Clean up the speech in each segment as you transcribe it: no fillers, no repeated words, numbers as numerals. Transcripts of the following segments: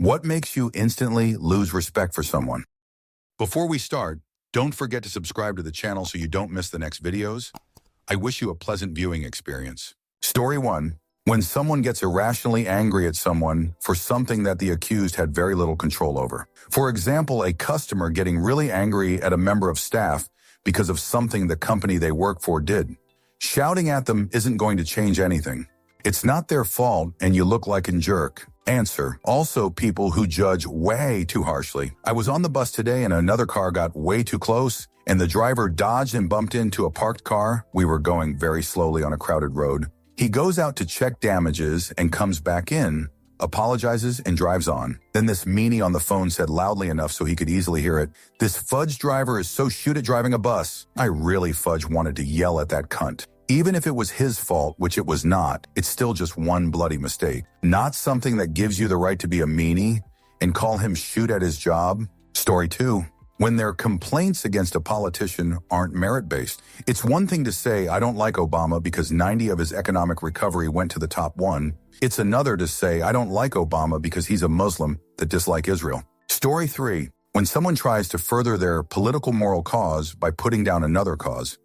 What makes you instantly lose respect for someone? Before we start, don't forget to subscribe to the channel so you don't miss the next videos. I wish you a pleasant viewing experience. Story 1. When someone gets irrationally angry at someone for something that the accused had very little control over. For example, a customer getting really angry at a member of staff because of something the company they work for did. Shouting at them isn't going to change anything. It's not their fault and you look like a jerk. Answer. Also, people who judge way too harshly. I was on the bus today and another car got way too close and the driver dodged and bumped into a parked car. We were going very slowly on a crowded road. He goes out to check damages and comes back in, apologizes and drives on. Then this meanie on the phone said loudly enough so he could easily hear it, "This fudge driver is so shoot at driving a bus." I really fudge wanted to yell at that cunt. Even if it was his fault, which it was not, it's still just one bloody mistake. Not something that gives you the right to be a meanie and call him shoot at his job. Story 2. When their complaints against a politician aren't merit-based. It's one thing to say, I don't like Obama because 90 of his economic recovery went to the top 1. It's another to say, I don't like Obama because he's a Muslim that dislike Israel. Story 3. When someone tries to further their political moral cause by putting down another cause.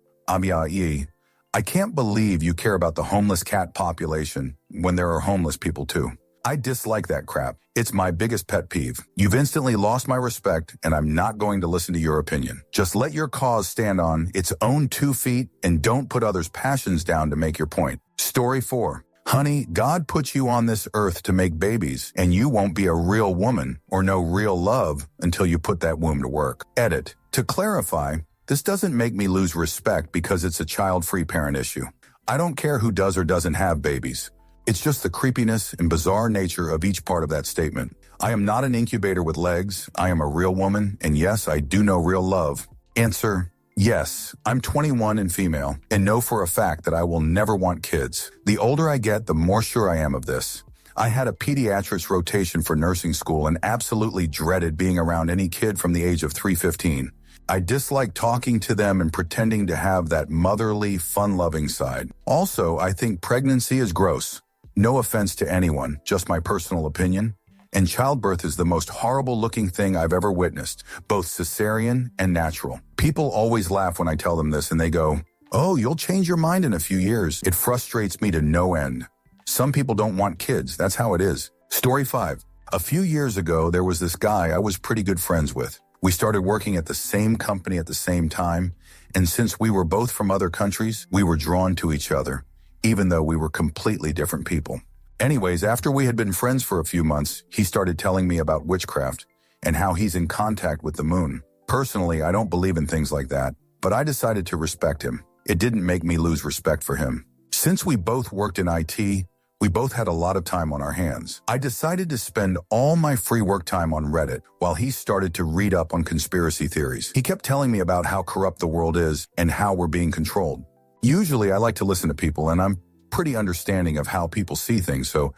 I can't believe you care about the homeless cat population when there are homeless people too. I dislike that crap. It's my biggest pet peeve. You've instantly lost my respect and I'm not going to listen to your opinion. Just let your cause stand on its own 2 feet and don't put others' passions down to make your point. Story 4. Honey, God put you on this earth to make babies and you won't be a real woman or know real love until you put that womb to work. Edit. To clarify, this doesn't make me lose respect because it's a child-free parent issue. I don't care who does or doesn't have babies. It's just the creepiness and bizarre nature of each part of that statement. I am not an incubator with legs. I am a real woman, and yes, I do know real love. Answer. Yes, I'm 21 and female, and know for a fact that I will never want kids. The older I get, the more sure I am of this. I had a pediatrics rotation for nursing school and absolutely dreaded being around any kid from the age of 3-15. I dislike talking to them and pretending to have that motherly, fun-loving side. Also, I think pregnancy is gross. No offense to anyone, just my personal opinion. And childbirth is the most horrible-looking thing I've ever witnessed, both cesarean and natural. People always laugh when I tell them this and they go, "Oh, you'll change your mind in a few years." It frustrates me to no end. Some people don't want kids, that's how it is. Story 5. A few years ago, there was this guy I was pretty good friends with. We started working at the same company at the same time, and since we were both from other countries, we were drawn to each other, even though we were completely different people. Anyways, after we had been friends for a few months, he started telling me about witchcraft and how he's in contact with the moon. Personally, I don't believe in things like that, but I decided to respect him. It didn't make me lose respect for him. Since we both worked in IT, we both had a lot of time on our hands. I decided to spend all my free work time on Reddit while he started to read up on conspiracy theories. He kept telling me about how corrupt the world is and how we're being controlled. Usually I like to listen to people and I'm pretty understanding of how people see things, so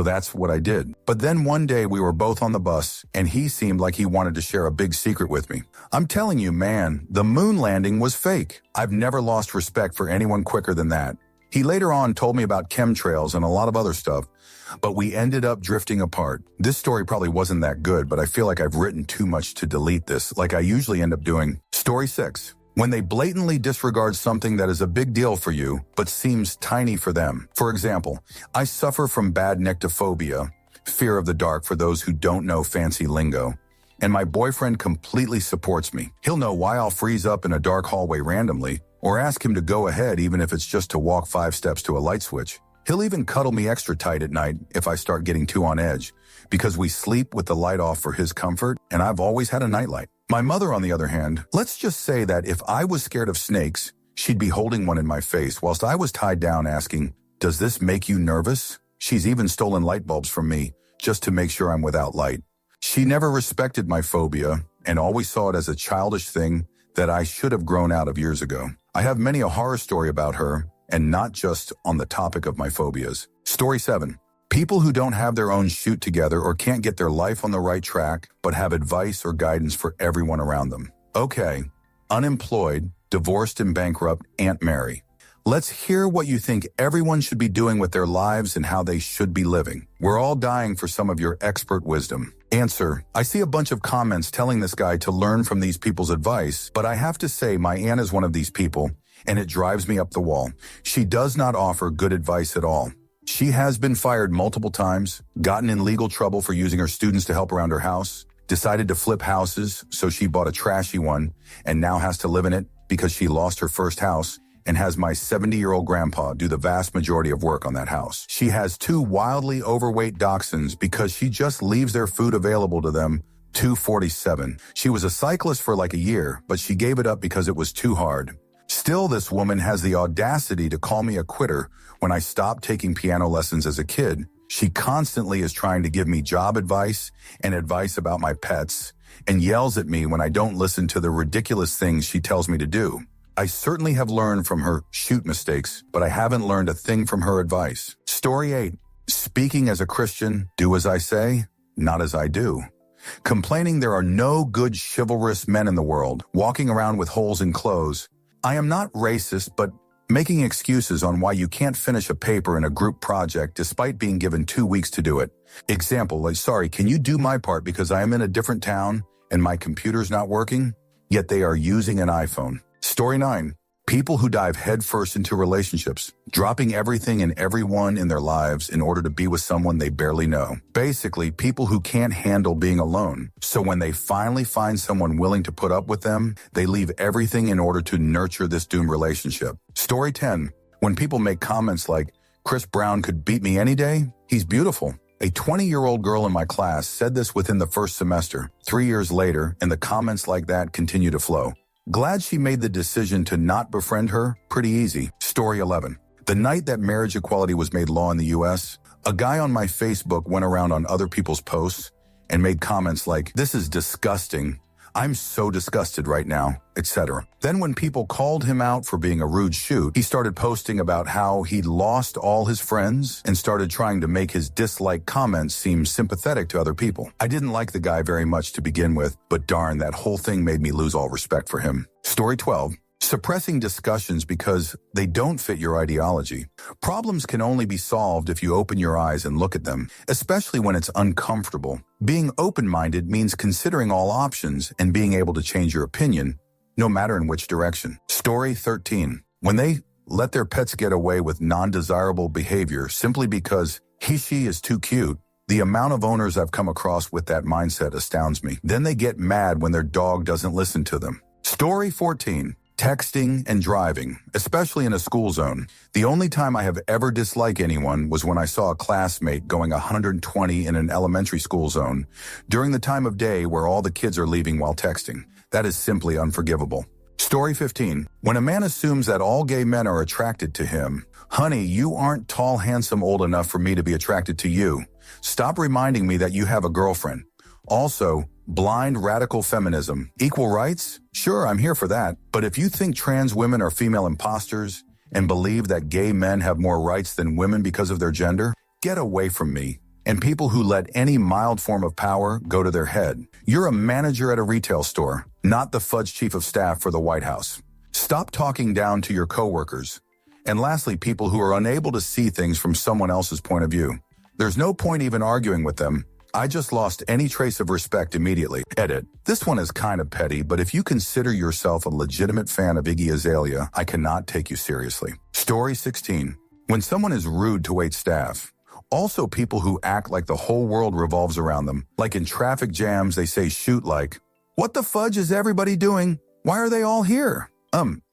that's what I did. But then one day we were both on the bus and he seemed like he wanted to share a big secret with me. I'm telling you, man, the moon landing was fake. I've never lost respect for anyone quicker than that. He later on told me about chemtrails and a lot of other stuff, but we ended up drifting apart. This story probably wasn't that good, but I feel like I've written too much to delete this, like I usually end up doing. Story 6. When they blatantly disregard something that is a big deal for you, but seems tiny for them. For example, I suffer from bad nyctophobia, fear of the dark for those who don't know fancy lingo, and my boyfriend completely supports me. He'll know why I'll freeze up in a dark hallway randomly, or ask him to go ahead even if it's just to walk 5 steps to a light switch. He'll even cuddle me extra tight at night if I start getting too on edge, because we sleep with the light off for his comfort, and I've always had a nightlight. My mother, on the other hand, let's just say that if I was scared of snakes, she'd be holding one in my face whilst I was tied down asking, "Does this make you nervous?" She's even stolen light bulbs from me just to make sure I'm without light. She never respected my phobia and always saw it as a childish thing that I should have grown out of years ago. I have many a horror story about her, and not just on the topic of my phobias. Story 7. People who don't have their own shoot together or can't get their life on the right track, but have advice or guidance for everyone around them. Okay, unemployed, divorced and bankrupt Aunt Mary. Let's hear what you think everyone should be doing with their lives and how they should be living. We're all dying for some of your expert wisdom. Answer: I see a bunch of comments telling this guy to learn from these people's advice, but I have to say my aunt is one of these people, and it drives me up the wall. She does not offer good advice at all. She has been fired multiple times, gotten in legal trouble for using her students to help around her house, decided to flip houses, so she bought a trashy one, and now has to live in it because she lost her first house and has my 70-year-old grandpa do the vast majority of work on that house. She has 2 wildly overweight dachshunds because she just leaves their food available to them 247. She was a cyclist for like a year, but she gave it up because it was too hard. Still, this woman has the audacity to call me a quitter when I stopped taking piano lessons as a kid. She constantly is trying to give me job advice and advice about my pets, and yells at me when I don't listen to the ridiculous things she tells me to do. I certainly have learned from her shoot mistakes, but I haven't learned a thing from her advice. Story 8. Speaking as a Christian, do as I say, not as I do. Complaining there are no good chivalrous men in the world, walking around with holes in clothes. I am not racist, but making excuses on why you can't finish a paper in a group project despite being given 2 weeks to do it. Example, like, sorry, can you do my part because I am in a different town and my computer's not working? Yet they are using an iPhone. Story 9. People who dive headfirst into relationships, dropping everything and everyone in their lives in order to be with someone they barely know. Basically, people who can't handle being alone. So when they finally find someone willing to put up with them, they leave everything in order to nurture this doomed relationship. Story 10. When people make comments like, Chris Brown could beat me any day, he's beautiful. A 20-year-old girl in my class said this within the first semester. 3 years later, and the comments like that continue to flow. Glad she made the decision to not befriend her. Pretty easy. Story 11. The night that marriage equality was made law in the U.S., a guy on my Facebook went around on other people's posts and made comments like, this is disgusting, I'm so disgusted right now, etc. Then when people called him out for being a rude shoot, he started posting about how he'd lost all his friends and started trying to make his dislike comments seem sympathetic to other people. I didn't like the guy very much to begin with, but darn, that whole thing made me lose all respect for him. Story 12. Suppressing discussions because they don't fit your ideology. Problems can only be solved if you open your eyes and look at them, especially when it's uncomfortable. Being open-minded means considering all options and being able to change your opinion, no matter in which direction. Story 13. When they let their pets get away with non-desirable behavior simply because she is too cute, the amount of owners I've come across with that mindset astounds me. Then they get mad when their dog doesn't listen to them. Story 14. Texting and driving, especially in a school zone. The only time I have ever disliked anyone was when I saw a classmate going 120 in an elementary school zone during the time of day where all the kids are leaving while texting. That is simply unforgivable. Story 15. When a man assumes that all gay men are attracted to him, honey, you aren't tall, handsome, old enough for me to be attracted to you. Stop reminding me that you have a girlfriend. Also, blind radical feminism. Equal rights? Sure, I'm here for that. But if you think trans women are female imposters and believe that gay men have more rights than women because of their gender, get away from me. And people who let any mild form of power go to their head. You're a manager at a retail store, not the fudge chief of staff for the White House. Stop talking down to your coworkers. And lastly, people who are unable to see things from someone else's point of view. There's no point even arguing with them. I just lost any trace of respect immediately. Edit. This one is kind of petty, but if you consider yourself a legitimate fan of Iggy Azalea, I cannot take you seriously. Story 16. When someone is rude to wait staff. Also people who act like the whole world revolves around them. Like in traffic jams, they say shoot like, what the fudge is everybody doing? Why are they all here?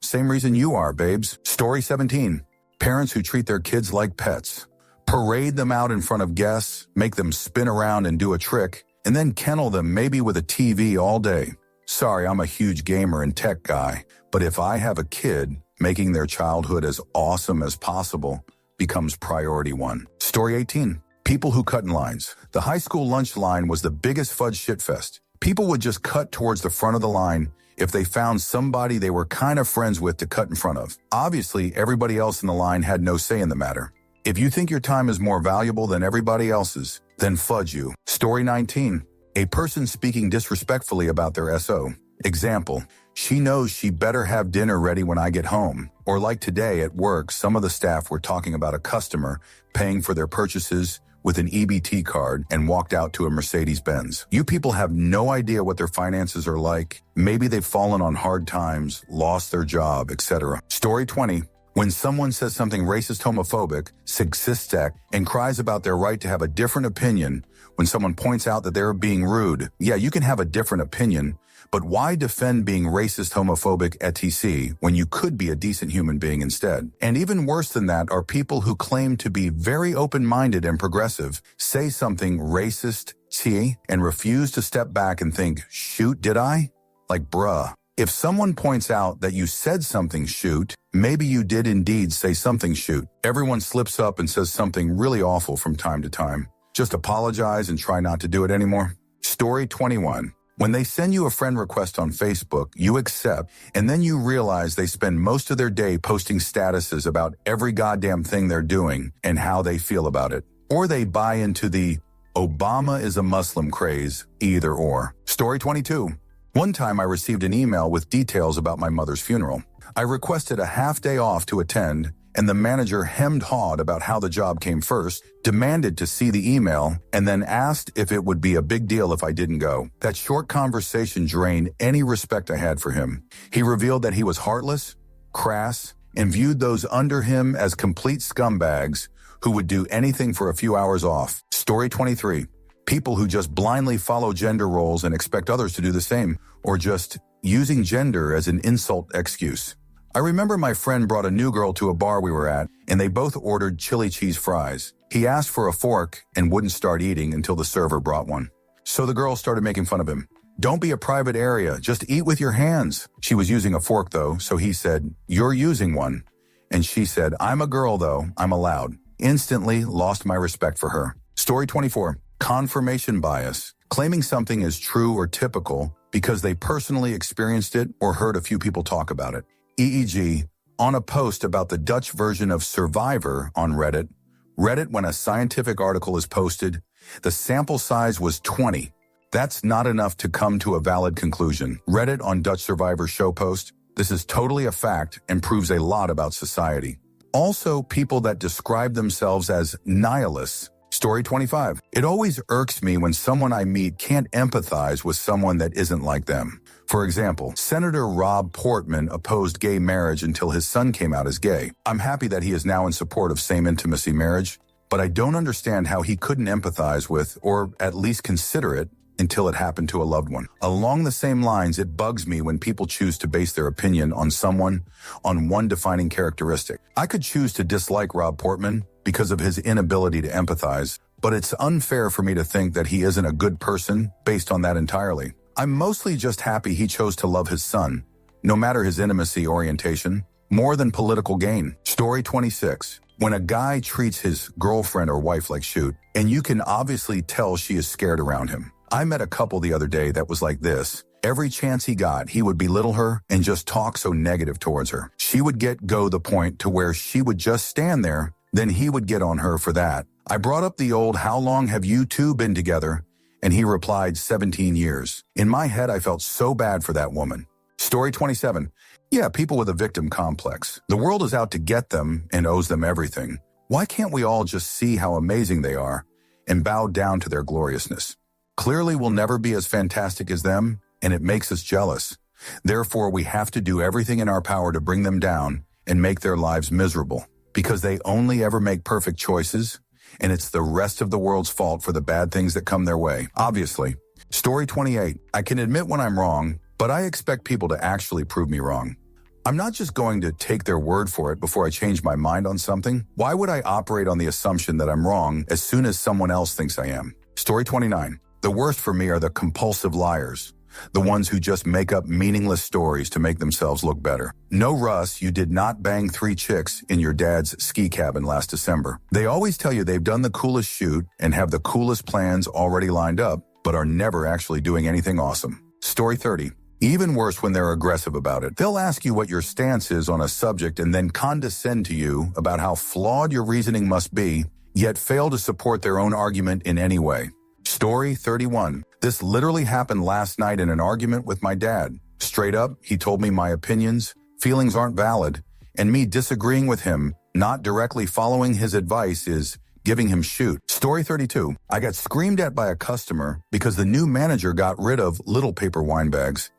Same reason you are, babes. Story 17. Parents who treat their kids like pets. Parade them out in front of guests, make them spin around and do a trick, and then kennel them maybe with a TV all day. Sorry, I'm a huge gamer and tech guy, but if I have a kid, making their childhood as awesome as possible becomes priority one. Story 18. People who cut in lines. The high school lunch line was the biggest fudge shitfest. People would just cut towards the front of the line if they found somebody they were kind of friends with to cut in front of. Obviously, everybody else in the line had no say in the matter. If you think your time is more valuable than everybody else's, then fudge you. Story 19. A person speaking disrespectfully about their SO. Example, she knows she better have dinner ready when I get home. Or like today at work, some of the staff were talking about a customer paying for their purchases with an EBT card and walked out to a Mercedes-Benz. You people have no idea what their finances are like. Maybe they've fallen on hard times, lost their job, etc. Story 20. When someone says something racist, homophobic, sexistic, and cries about their right to have a different opinion, when someone points out that they're being rude, yeah, you can have a different opinion, but why defend being racist, homophobic, etc. when you could be a decent human being instead? And even worse than that are people who claim to be very open-minded and progressive, say something racist, and refuse to step back and think, shoot, did I? Like, bruh. If someone points out that you said something shoot, maybe you did indeed say something shoot. Everyone slips up and says something really awful from time to time. Just apologize and try not to do it anymore. Story 21. When they send you a friend request on Facebook, you accept, and then you realize they spend most of their day posting statuses about every goddamn thing they're doing and how they feel about it. Or they buy into the Obama is a Muslim craze, either or. Story 22. One time I received an email with details about my mother's funeral. I requested a half-day off to attend, and the manager hemmed-hawed about how the job came first, demanded to see the email, and then asked if it would be a big deal if I didn't go. That short conversation drained any respect I had for him. He revealed that he was heartless, crass, and viewed those under him as complete scumbags who would do anything for a few hours off. Story 23. People who just blindly follow gender roles and expect others to do the same, or just using gender as an insult excuse. I remember my friend brought a new girl to a bar we were at, and they both ordered chili cheese fries. He asked for a fork and wouldn't start eating until the server brought one. So the girl started making fun of him. Don't be a private area, just eat with your hands. She was using a fork though, so he said, you're using one. And she said, I'm a girl though, I'm allowed. Instantly lost my respect for her. Story 24. Confirmation bias. Claiming something is true or typical because they personally experienced it or heard a few people talk about it. EEG, on a post about the Dutch version of Survivor on Reddit, when a scientific article is posted, the sample size was 20. That's not enough to come to a valid conclusion. Reddit on Dutch Survivor show post, this is totally a fact and proves a lot about society. Also, people that describe themselves as nihilists. Story 25. It always irks me when someone I meet can't empathize with someone that isn't like them. For example, Senator Rob Portman opposed gay marriage until his son came out as gay. I'm happy that he is now in support of same-intimacy marriage, but I don't understand how he couldn't empathize with, or at least consider it, until it happened to a loved one. Along the same lines, it bugs me when people choose to base their opinion on someone, on one defining characteristic. I could choose to dislike Rob Portman because of his inability to empathize, but it's unfair for me to think that he isn't a good person based on that entirely. I'm mostly just happy he chose to love his son, no matter his intimacy orientation, more than political gain. Story 26. When a guy treats his girlfriend or wife like shoot, and you can obviously tell she is scared around him. I met a couple the other day that was like this. Every chance he got, he would belittle her and just talk so negative towards her. She would go the point to where she would just stand there, then he would get on her for that. I brought up the old, how long have you two been together? And he replied, 17 years. In my head, I felt so bad for that woman. Story 27. Yeah, people with a victim complex. The world is out to get them and owes them everything. Why can't we all just see how amazing they are and bow down to their gloriousness? Clearly, we'll never be as fantastic as them, and it makes us jealous. Therefore, we have to do everything in our power to bring them down and make their lives miserable, because they only ever make perfect choices, and it's the rest of the world's fault for the bad things that come their way, obviously. Story 28. I can admit when I'm wrong, but I expect people to actually prove me wrong. I'm not just going to take their word for it before I change my mind on something. Why would I operate on the assumption that I'm wrong as soon as someone else thinks I am? Story 29. The worst for me are the compulsive liars, the ones who just make up meaningless stories to make themselves look better. No, Russ, you did not bang 3 chicks in your dad's ski cabin last December. They always tell you they've done the coolest shoot and have the coolest plans already lined up, but are never actually doing anything awesome. Story 30. Even worse when they're aggressive about it. They'll ask you what your stance is on a subject and then condescend to you about how flawed your reasoning must be, yet fail to support their own argument in any way. Story 31. This literally happened last night in an argument with my dad. Straight up, he told me my opinions, feelings aren't valid, and me disagreeing with him, not directly following his advice, is giving him shoot. Story 32. I got screamed at by a customer because the new manager got rid of little paper wine bags.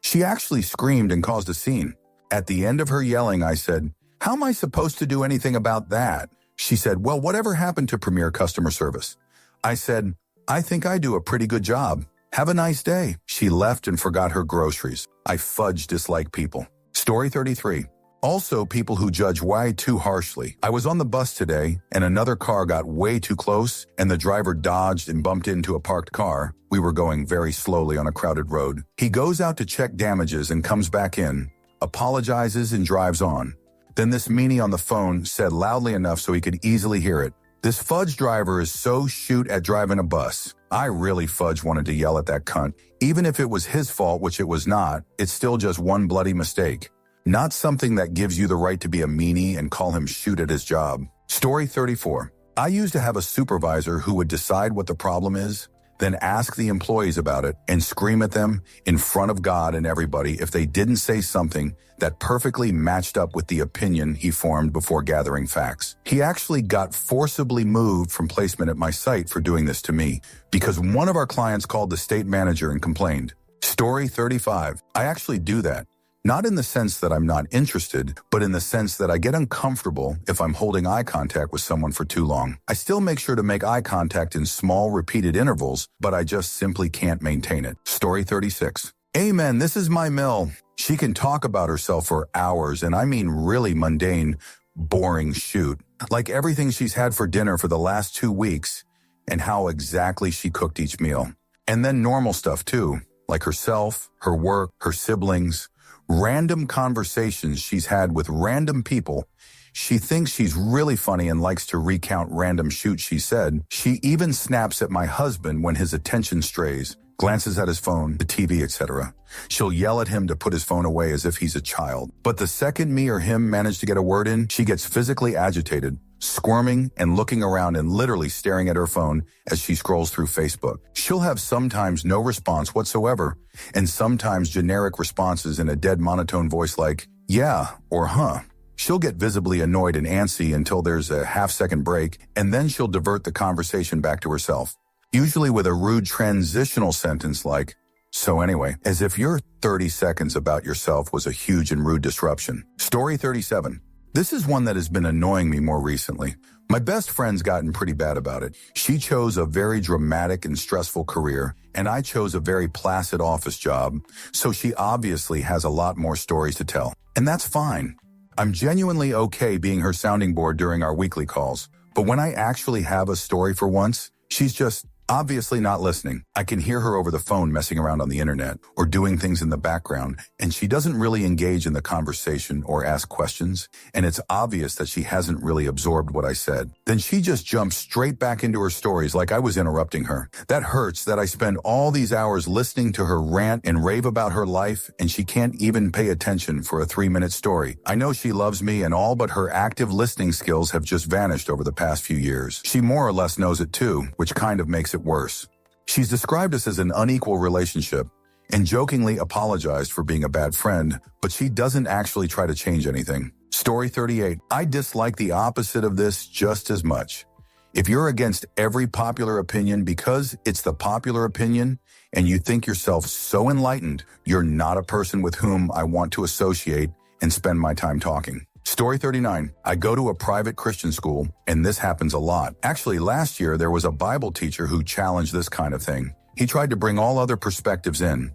She actually screamed and caused a scene. At the end of her yelling, I said, "How am I supposed to do anything about that?" She said, "Well, whatever happened to Premier Customer Service?" I said, "I think I do a pretty good job. Have a nice day." She left and forgot her groceries. I fudge dislike people. Story 33. Also, people who judge way too harshly. I was on the bus today, and another car got way too close, and the driver dodged and bumped into a parked car. We were going very slowly on a crowded road. He goes out to check damages and comes back in, apologizes, and drives on. Then this meanie on the phone said loudly enough so he could easily hear it, "This fudge driver is so shoot at driving a bus." I really fudge wanted to yell at that cunt. Even if it was his fault, which it was not, it's still just one bloody mistake. Not something that gives you the right to be a meanie and call him shoot at his job. Story 34. I used to have a supervisor who would decide what the problem is, then ask the employees about it and scream at them in front of God and everybody if they didn't say something that perfectly matched up with the opinion he formed before gathering facts. He actually got forcibly moved from placement at my site for doing this to me because one of our clients called the state manager and complained. Story 35. I actually do that. Not in the sense that I'm not interested, but in the sense that I get uncomfortable if I'm holding eye contact with someone for too long. I still make sure to make eye contact in small, repeated intervals, but I just simply can't maintain it. Story 36. Amen, this is my Mill. She can talk about herself for hours, and I mean really mundane, boring shoot. Like everything she's had for dinner for the last 2 weeks, and how exactly she cooked each meal. And then normal stuff too, like herself, her work, her siblings, random conversations she's had with random people. She thinks she's really funny and likes to recount random shoot she said. She even snaps at my husband when his attention strays, glances at his phone, the TV, etc. She'll yell at him to put his phone away as if he's a child. But the second me or him manage to get a word in, she gets physically agitated, squirming and looking around and literally staring at her phone as she scrolls through Facebook. She'll have sometimes no response whatsoever, and sometimes generic responses in a dead monotone voice like, "Yeah," or "Huh." She'll get visibly annoyed and antsy until there's a half-second break, and then she'll divert the conversation back to herself, usually with a rude transitional sentence like, "So anyway," as if your 30 seconds about yourself was a huge and rude disruption. Story 37. This is one that has been annoying me more recently. My best friend's gotten pretty bad about it. She chose a very dramatic and stressful career, and I chose a very placid office job, so she obviously has a lot more stories to tell. And that's fine. I'm genuinely okay being her sounding board during our weekly calls, but when I actually have a story for once, she's just obviously not listening. I can hear her over the phone messing around on the internet or doing things in the background, and she doesn't really engage in the conversation or ask questions, and it's obvious that she hasn't really absorbed what I said. Then she just jumps straight back into her stories like I was interrupting her. That hurts that I spend all these hours listening to her rant and rave about her life, and she can't even pay attention for a 3-minute story. I know she loves me and all, but her active listening skills have just vanished over the past few years. She more or less knows it too, which kind of makes it worse. She's described us as an unequal relationship and jokingly apologized for being a bad friend, but she doesn't actually try to change anything. Story 38. I dislike the opposite of this just as much. If you're against every popular opinion because it's the popular opinion and you think yourself so enlightened, you're not a person with whom I want to associate and spend my time talking. Story 39. I go to a private Christian school, and this happens a lot. Actually, last year, there was a Bible teacher who challenged this kind of thing. He tried to bring all other perspectives in.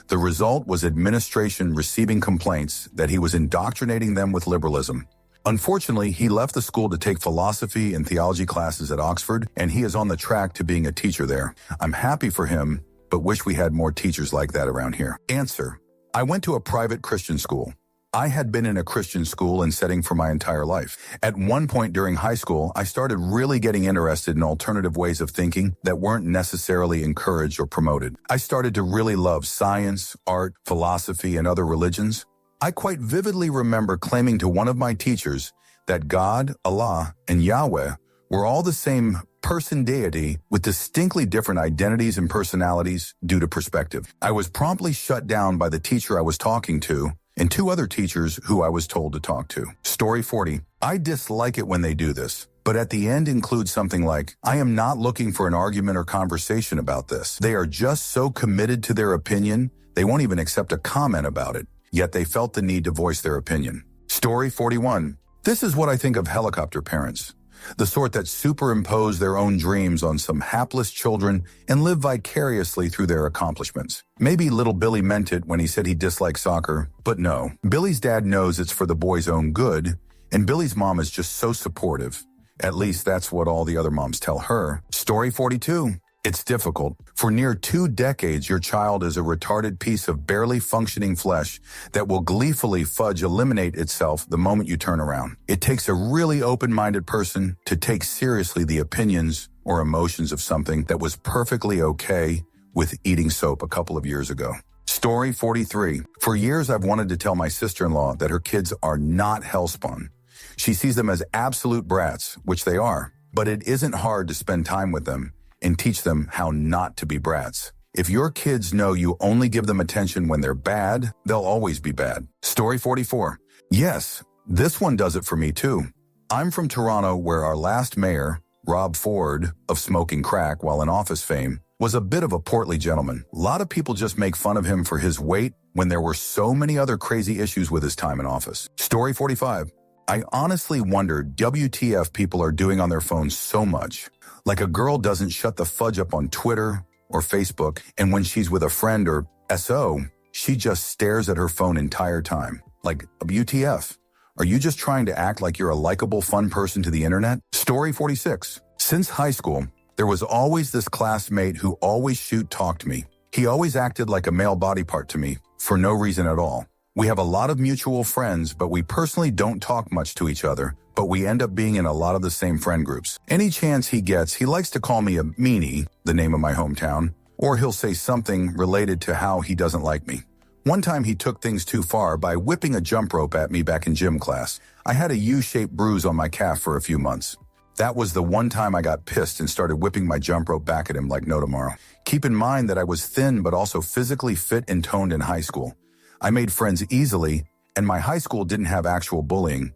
The result was administration receiving complaints that he was indoctrinating them with liberalism. Unfortunately, he left the school to take philosophy and theology classes at Oxford, and he is on the track to being a teacher there. I'm happy for him, but wish we had more teachers like that around here. Answer. I went to a private Christian school. I had been in a Christian school and setting for my entire life. At one point during high school, I started really getting interested in alternative ways of thinking that weren't necessarily encouraged or promoted. I started to really love science, art, philosophy, and other religions. I quite vividly remember claiming to one of my teachers that God, Allah, and Yahweh were all the same person deity with distinctly different identities and personalities due to perspective. I was promptly shut down by the teacher I was talking to and 2 other teachers who I was told to talk to. Story 40. I dislike it when they do this. but at the end includes something like, I am not looking for an argument or conversation about this. They are just so committed to their opinion, they won't even accept a comment about it, yet they felt the need to voice their opinion. Story 41. This is what I think of helicopter parents. The sort that superimpose their own dreams on some hapless children and live vicariously through their accomplishments. Maybe little Billy meant it when he said he disliked soccer, but no. Billy's dad knows it's for the boy's own good, and Billy's mom is just so supportive. At least that's what all the other moms tell her. Story 42. It's difficult. For near 2 decades, your child is a retarded piece of barely functioning flesh that will gleefully eliminate itself the moment you turn around. It takes a really open-minded person to take seriously the opinions or emotions of something that was perfectly okay with eating soap a couple of years ago. Story 43. For years, I've wanted to tell my sister-in-law that her kids are not hellspawn. She sees them as absolute brats, which they are, but it isn't hard to spend time with them and teach them how not to be brats. If your kids know you only give them attention when they're bad, they'll always be bad. Story 44. Yes, this one does it for me too. I'm from Toronto, where our last mayor, Rob Ford, of smoking crack while in office fame, was a bit of a portly gentleman. A lot of people just make fun of him for his weight when there were so many other crazy issues with his time in office. Story 45. I honestly wonder WTF people are doing on their phones so much. Like a girl doesn't shut the fudge up on Twitter or Facebook, and when she's with a friend or SO, she just stares at her phone entire time. Like, WTF? Are you just trying to act like you're a likable, fun person to the internet? Story 46. Since high school, there was always this classmate who always shoot-talked me. He always acted like a male body part to me, for no reason at all. We have a lot of mutual friends, but we personally don't talk much to each other, but we end up being in a lot of the same friend groups. Any chance he gets, he likes to call me a meanie, the name of my hometown, or he'll say something related to how he doesn't like me. One time he took things too far by whipping a jump rope at me back in gym class. I had a U-shaped bruise on my calf for a few months. That was the one time I got pissed and started whipping my jump rope back at him like no tomorrow. Keep in mind that I was thin but also physically fit and toned in high school. I made friends easily, and my high school didn't have actual bullying,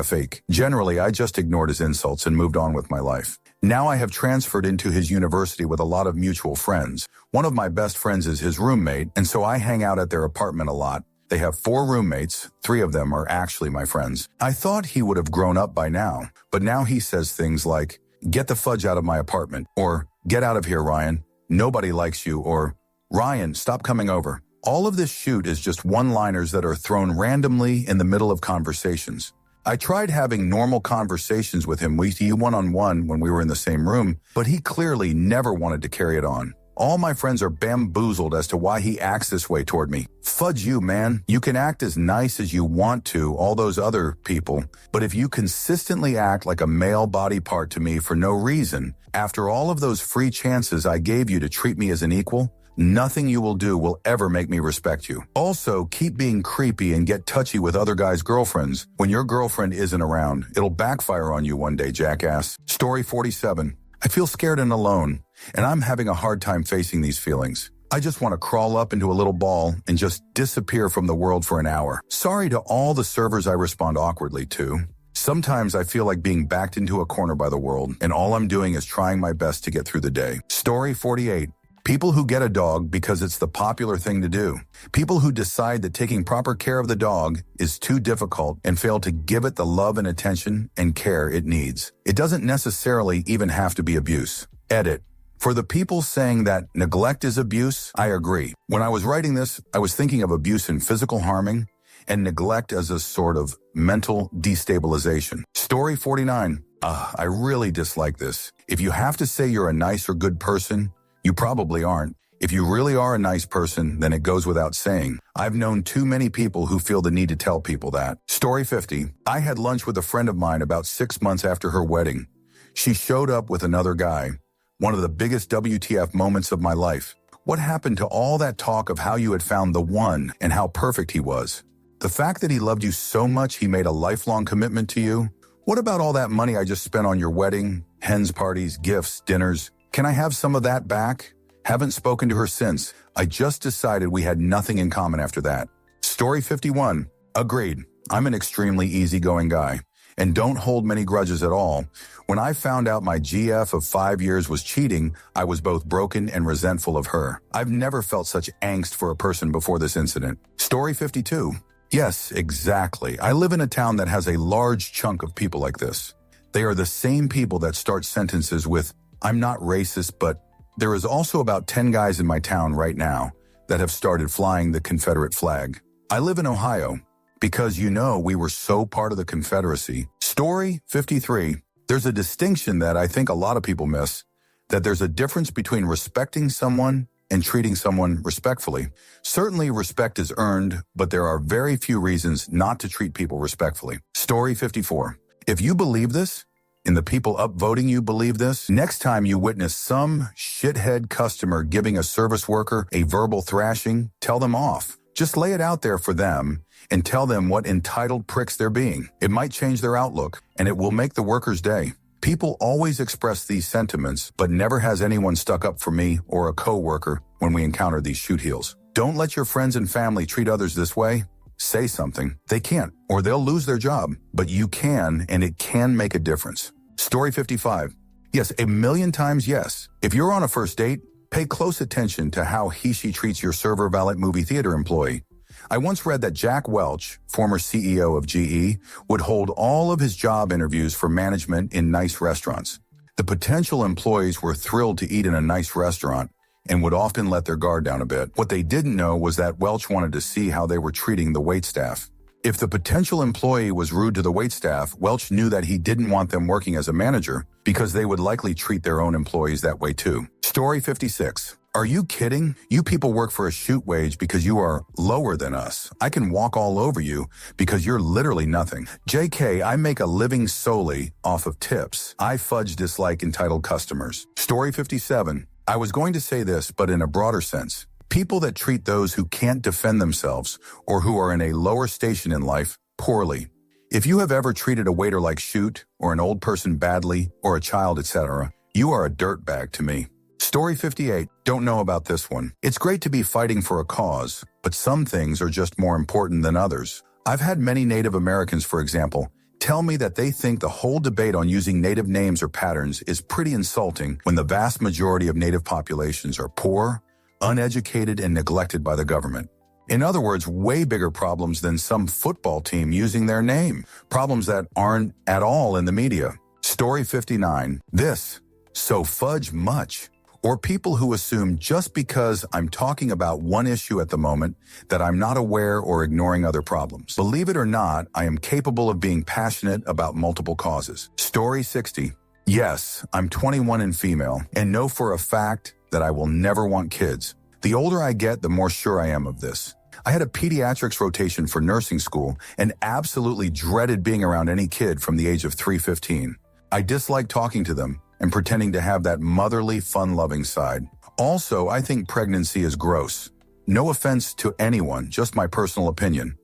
fake. Generally, I just ignored his insults and moved on with my life. Now I have transferred into his university with a lot of mutual friends. One of my best friends is his roommate, and so I hang out at their apartment a lot. They have 4 roommates, 3 of them are actually my friends. I thought he would have grown up by now, but now he says things like, "Get the fudge out of my apartment," or "Get out of here, Ryan. Nobody likes you," or "Ryan, stop coming over." All of this shoot is just one-liners that are thrown randomly in the middle of conversations. I tried having normal conversations with him one-on-one when we were in the same room, but he clearly never wanted to carry it on. All my friends are bamboozled as to why he acts this way toward me. Fudge you, man. You can act as nice as you want to, all those other people, but if you consistently act like a male body part to me for no reason, after all of those free chances I gave you to treat me as an equal, nothing you will do will ever make me respect you. Also, keep being creepy and get touchy with other guys' girlfriends. When your girlfriend isn't around, it'll backfire on you one day, jackass. Story 47. I feel scared and alone, and I'm having a hard time facing these feelings. I just want to crawl up into a little ball and just disappear from the world for an hour. Sorry to all the servers I respond awkwardly to. Sometimes I feel like being backed into a corner by the world, and all I'm doing is trying my best to get through the day. Story 48. People who get a dog because it's the popular thing to do. People who decide that taking proper care of the dog is too difficult and fail to give it the love and attention and care it needs. It doesn't necessarily even have to be abuse. Edit. For the people saying that neglect is abuse, I agree. When I was writing this, I was thinking of abuse in physical harming and neglect as a sort of mental destabilization. Story 49. I really dislike this. If you have to say you're a nice or good person, you probably aren't. If you really are a nice person, then it goes without saying. I've known too many people who feel the need to tell people that. Story 50. I had lunch with a friend of mine about 6 months after her wedding. She showed up with another guy. One of the biggest WTF moments of my life. What happened to all that talk of how you had found the one and how perfect he was? The fact that he loved you so much he made a lifelong commitment to you? What about all that money I just spent on your wedding, hens parties, gifts, dinners? Can I have some of that back? Haven't spoken to her since. I just decided we had nothing in common after that. Story 51. Agreed. I'm an extremely easygoing guy. And don't hold many grudges at all. When I found out my GF of 5 years was cheating, I was both broken and resentful of her. I've never felt such angst for a person before this incident. Story 52. Yes, exactly. I live in a town that has a large chunk of people like this. They are the same people that start sentences with, "I'm not racist, but..." There is also about 10 guys in my town right now that have started flying the Confederate flag. I live in Ohio because, we were so part of the Confederacy. Story 53. There's a distinction that I think a lot of people miss, that there's a difference between respecting someone and treating someone respectfully. Certainly respect is earned, but there are very few reasons not to treat people respectfully. Story 54. If you believe this, and the people upvoting you believe this, next time you witness some shithead customer giving a service worker a verbal thrashing, tell them off. Just lay it out there for them and tell them what entitled pricks they're being. It might change their outlook, and it will make the worker's day. People always express these sentiments, but never has anyone stuck up for me or a coworker when we encounter these shoot heels. Don't let your friends and family treat others this way. Say something. They can't, or they'll lose their job. But you can, and it can make a difference. Story 55. Yes, a million times yes. If you're on a first date, pay close attention to how he/she treats your server valet movie theater employee. I once read that Jack Welch, former CEO of GE, would hold all of his job interviews for management in nice restaurants. The potential employees were thrilled to eat in a nice restaurant and would often let their guard down a bit. What they didn't know was that Welch wanted to see how they were treating the waitstaff. If the potential employee was rude to the waitstaff, Welch knew that he didn't want them working as a manager because they would likely treat their own employees that way too. Story 56. Are you kidding? You people work for a shoot wage because you are lower than us. I can walk all over you because you're literally nothing. JK, I make a living solely off of tips. I fudge dislike entitled customers. Story 57. I was going to say this, but in a broader sense. People that treat those who can't defend themselves or who are in a lower station in life poorly. If you have ever treated a waiter like shoot or an old person badly or a child, etc., you are a dirtbag to me. Story 58. Don't know about this one. It's great to be fighting for a cause, but some things are just more important than others. I've had many Native Americans, for example, tell me that they think the whole debate on using Native names or patterns is pretty insulting when the vast majority of Native populations are poor, uneducated, and neglected by the government. In other words, way bigger problems than some football team using their name. Problems that aren't at all in the media. Story 59. This. So fudge much. Or people who assume just because I'm talking about one issue at the moment that I'm not aware or ignoring other problems. Believe it or not, I am capable of being passionate about multiple causes. Story 60. Yes, I'm 21 and female, and know for a fact that I will never want kids. The older I get, the more sure I am of this. I had a pediatrics rotation for nursing school and absolutely dreaded being around any kid from the age of 3-15. I disliked talking to them and pretending to have that motherly, fun-loving side. Also, I think pregnancy is gross. No offense to anyone, just my personal opinion.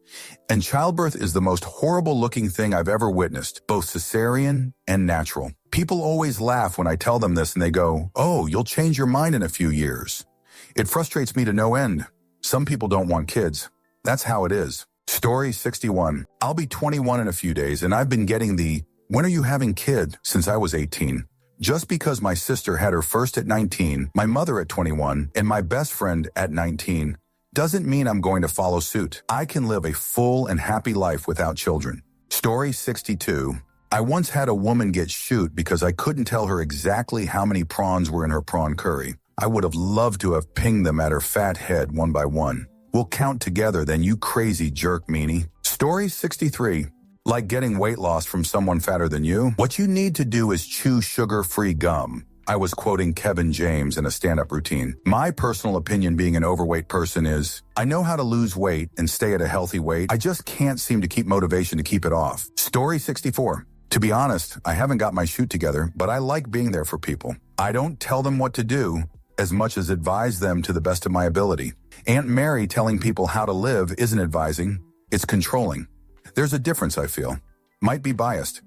And childbirth is the most horrible-looking thing I've ever witnessed, both cesarean and natural. People always laugh when I tell them this and they go, "Oh, you'll change your mind in a few years." It frustrates me to no end. Some people don't want kids. That's how it is. Story 61. I'll be 21 in a few days, and I've been getting the, "When are you having kid?" since I was 18. Just because my sister had her first at 19, my mother at 21, and my best friend at 19, doesn't mean I'm going to follow suit. I can live a full and happy life without children. Story 62. I once had a woman get shoot because I couldn't tell her exactly how many prawns were in her prawn curry. I would have loved to have pinged them at her fat head one by one. We'll count together then, you crazy jerk meanie. Story 63. Like getting weight loss from someone fatter than you? What you need to do is chew sugar-free gum. I was quoting Kevin James in a stand-up routine. My personal opinion being an overweight person is, I know how to lose weight and stay at a healthy weight. I just can't seem to keep motivation to keep it off. Story 64. To be honest, I haven't got my shoot together, but I like being there for people. I don't tell them what to do as much as advise them to the best of my ability. Aunt Mary telling people how to live isn't advising, it's controlling. There's a difference, I feel. Might be biased.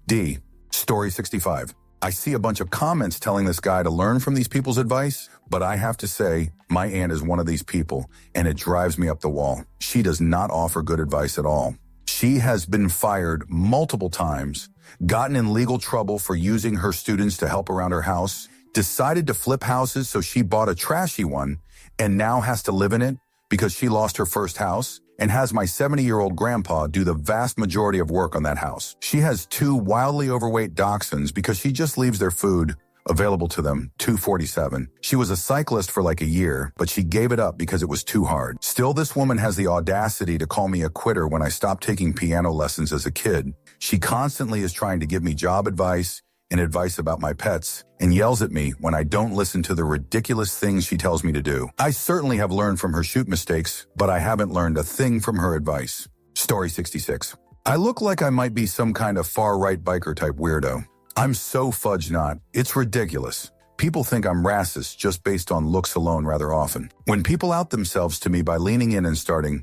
D. Story 65. I see a bunch of comments telling this guy to learn from these people's advice, but I have to say, my aunt is one of these people, and it drives me up the wall. She does not offer good advice at all. She She has been fired multiple times, gotten in legal trouble for using her students to help around her house, decided to flip houses so she bought a trashy one, and now has to live in it because she lost her first house, and has my 70-year-old grandpa do the vast majority of work on that house. She has 2 wildly overweight dachshunds because she just leaves their food available to them, 247. She was a cyclist for like a year, but she gave it up because it was too hard. Still, this woman has the audacity to call me a quitter when I stopped taking piano lessons as a kid. She constantly is trying to give me job advice and advice about my pets, and yells at me when I don't listen to the ridiculous things she tells me to do. I certainly have learned from her shoot mistakes, but I haven't learned a thing from her advice. Story 66. I look like I might be some kind of far-right biker type weirdo. I'm so fudge not. It's ridiculous. People think I'm racist just based on looks alone rather often. When people out themselves to me by leaning in and starting,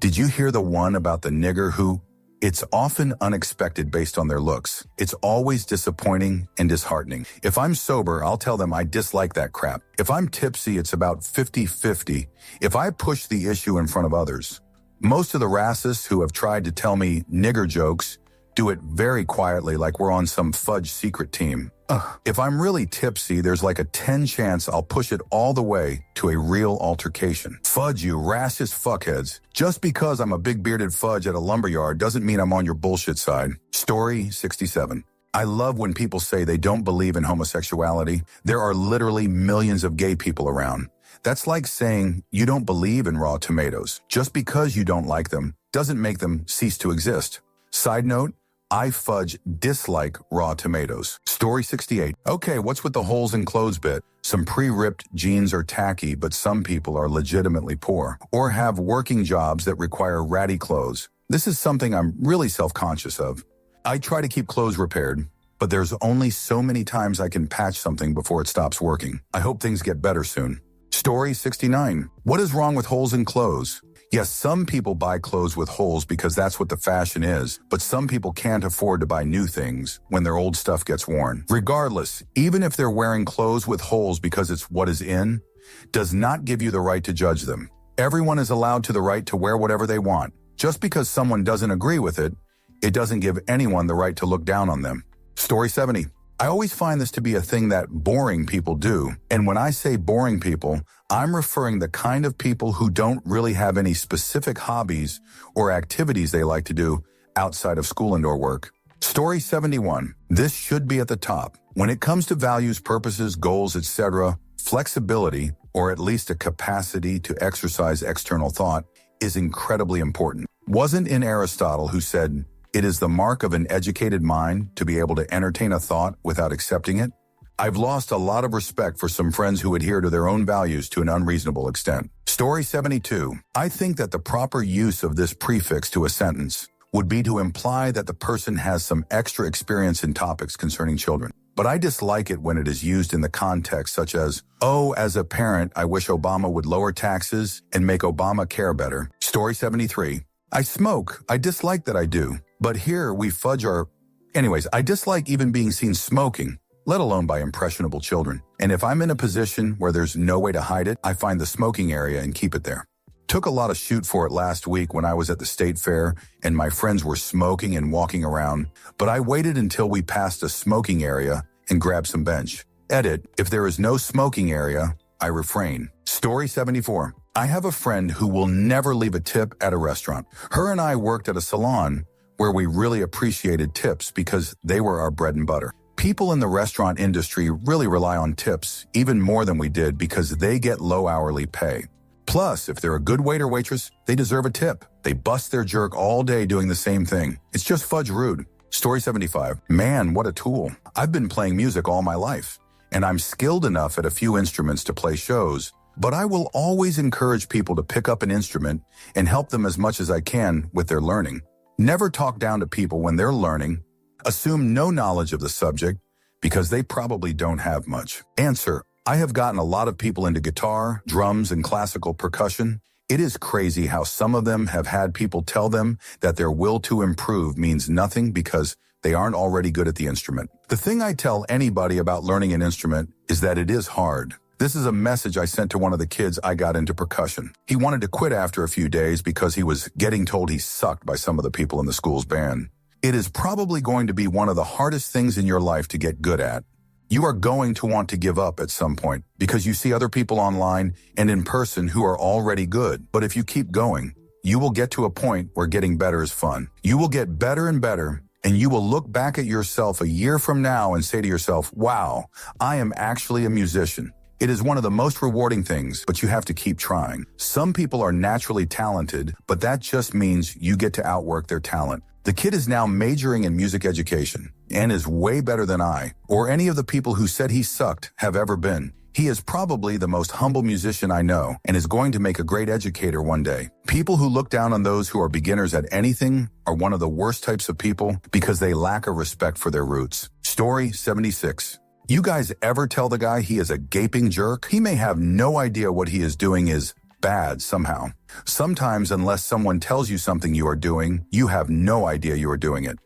"Did you hear the one about the nigger who?" It's often unexpected based on their looks. It's always disappointing and disheartening. If I'm sober, I'll tell them I dislike that crap. If I'm tipsy, it's about 50-50. If I push the issue in front of others. Most of the racists who have tried to tell me nigger jokes do it very quietly like we're on some fudge secret team. If I'm really tipsy, there's like a 10 chance I'll push it all the way to a real altercation. Fudge, you racist fuckheads. Just because I'm a big bearded fudge at a lumberyard doesn't mean I'm on your bullshit side. Story 67. I love when people say they don't believe in homosexuality. There are literally millions of gay people around. That's like saying you don't believe in raw tomatoes. Just because you don't like them doesn't make them cease to exist. Side note, I fudge dislike raw tomatoes. Story 68. Okay, what's with the holes in clothes bit? Some pre-ripped jeans are tacky, but some people are legitimately poor or have working jobs that require ratty clothes. This is something I'm really self-conscious of. I try to keep clothes repaired, but there's only so many times I can patch something before it stops working. I hope things get better soon. Story 69. What is wrong with holes in clothes? Yes, some people buy clothes with holes because that's what the fashion is, but some people can't afford to buy new things when their old stuff gets worn. Regardless, even if they're wearing clothes with holes because it's what is in, does not give you the right to judge them. Everyone is allowed to the right to wear whatever they want. Just because someone doesn't agree with it, it doesn't give anyone the right to look down on them. Story 70. I always find this to be a thing that boring people do. And when I say boring people, I'm referring the kind of people who don't really have any specific hobbies or activities they like to do outside of school and or work. Story 71. This should be at the top. When it comes to values, purposes, goals, etc., flexibility, or at least a capacity to exercise external thought, is incredibly important. Wasn't it Aristotle who said, "It is the mark of an educated mind to be able to entertain a thought without accepting it"? I've lost a lot of respect for some friends who adhere to their own values to an unreasonable extent. Story 72. I think that the proper use of this prefix to a sentence would be to imply that the person has some extra experience in topics concerning children. But I dislike it when it is used in the context such as, "Oh, as a parent, I wish Obama would lower taxes and make Obamacare better." Story 73. I smoke. I dislike that I do. But here we fudge our... Anyways, I dislike even being seen smoking, let alone by impressionable children. And if I'm in a position where there's no way to hide it, I find the smoking area and keep it there. Took a lot of shoot for it last week when I was at the state fair and my friends were smoking and walking around, but I waited until we passed a smoking area and grabbed some bench. Edit, if there is no smoking area, I refrain. Story 74. I have a friend who will never leave a tip at a restaurant. Her and I worked at a salon where we really appreciated tips because they were our bread and butter. People in the restaurant industry really rely on tips even more than we did because they get low hourly pay. Plus, if they're a good waiter waitress, they deserve a tip. They bust their jerk all day doing the same thing. It's just fudge rude. Story 75. Man, what a tool. I've been playing music all my life, and I'm skilled enough at a few instruments to play shows, but I will always encourage people to pick up an instrument and help them as much as I can with their learning. Never talk down to people when they're learning. Assume no knowledge of the subject because they probably don't have much. Answer. I have gotten a lot of people into guitar, drums, and classical percussion. It is crazy how some of them have had people tell them that their will to improve means nothing because they aren't already good at the instrument. The thing I tell anybody about learning an instrument is that it is hard. This is a message I sent to one of the kids I got into percussion. He wanted to quit after a few days because he was getting told he sucked by some of the people in the school's band. It is probably going to be one of the hardest things in your life to get good at. You are going to want to give up at some point because you see other people online and in person who are already good. But if you keep going, you will get to a point where getting better is fun. You will get better and better, and you will look back at yourself a year from now and say to yourself, wow, I am actually a musician. It is one of the most rewarding things, but you have to keep trying. Some people are naturally talented, but that just means you get to outwork their talent. The kid is now majoring in music education and is way better than I, or any of the people who said he sucked, have ever been. He is probably the most humble musician I know and is going to make a great educator one day. People who look down on those who are beginners at anything are one of the worst types of people because they lack a respect for their roots. Story 76. You guys ever tell the guy he is a gaping jerk? He may have no idea what he is doing is bad somehow. Sometimes, unless someone tells you something you are doing, you have no idea you are doing it.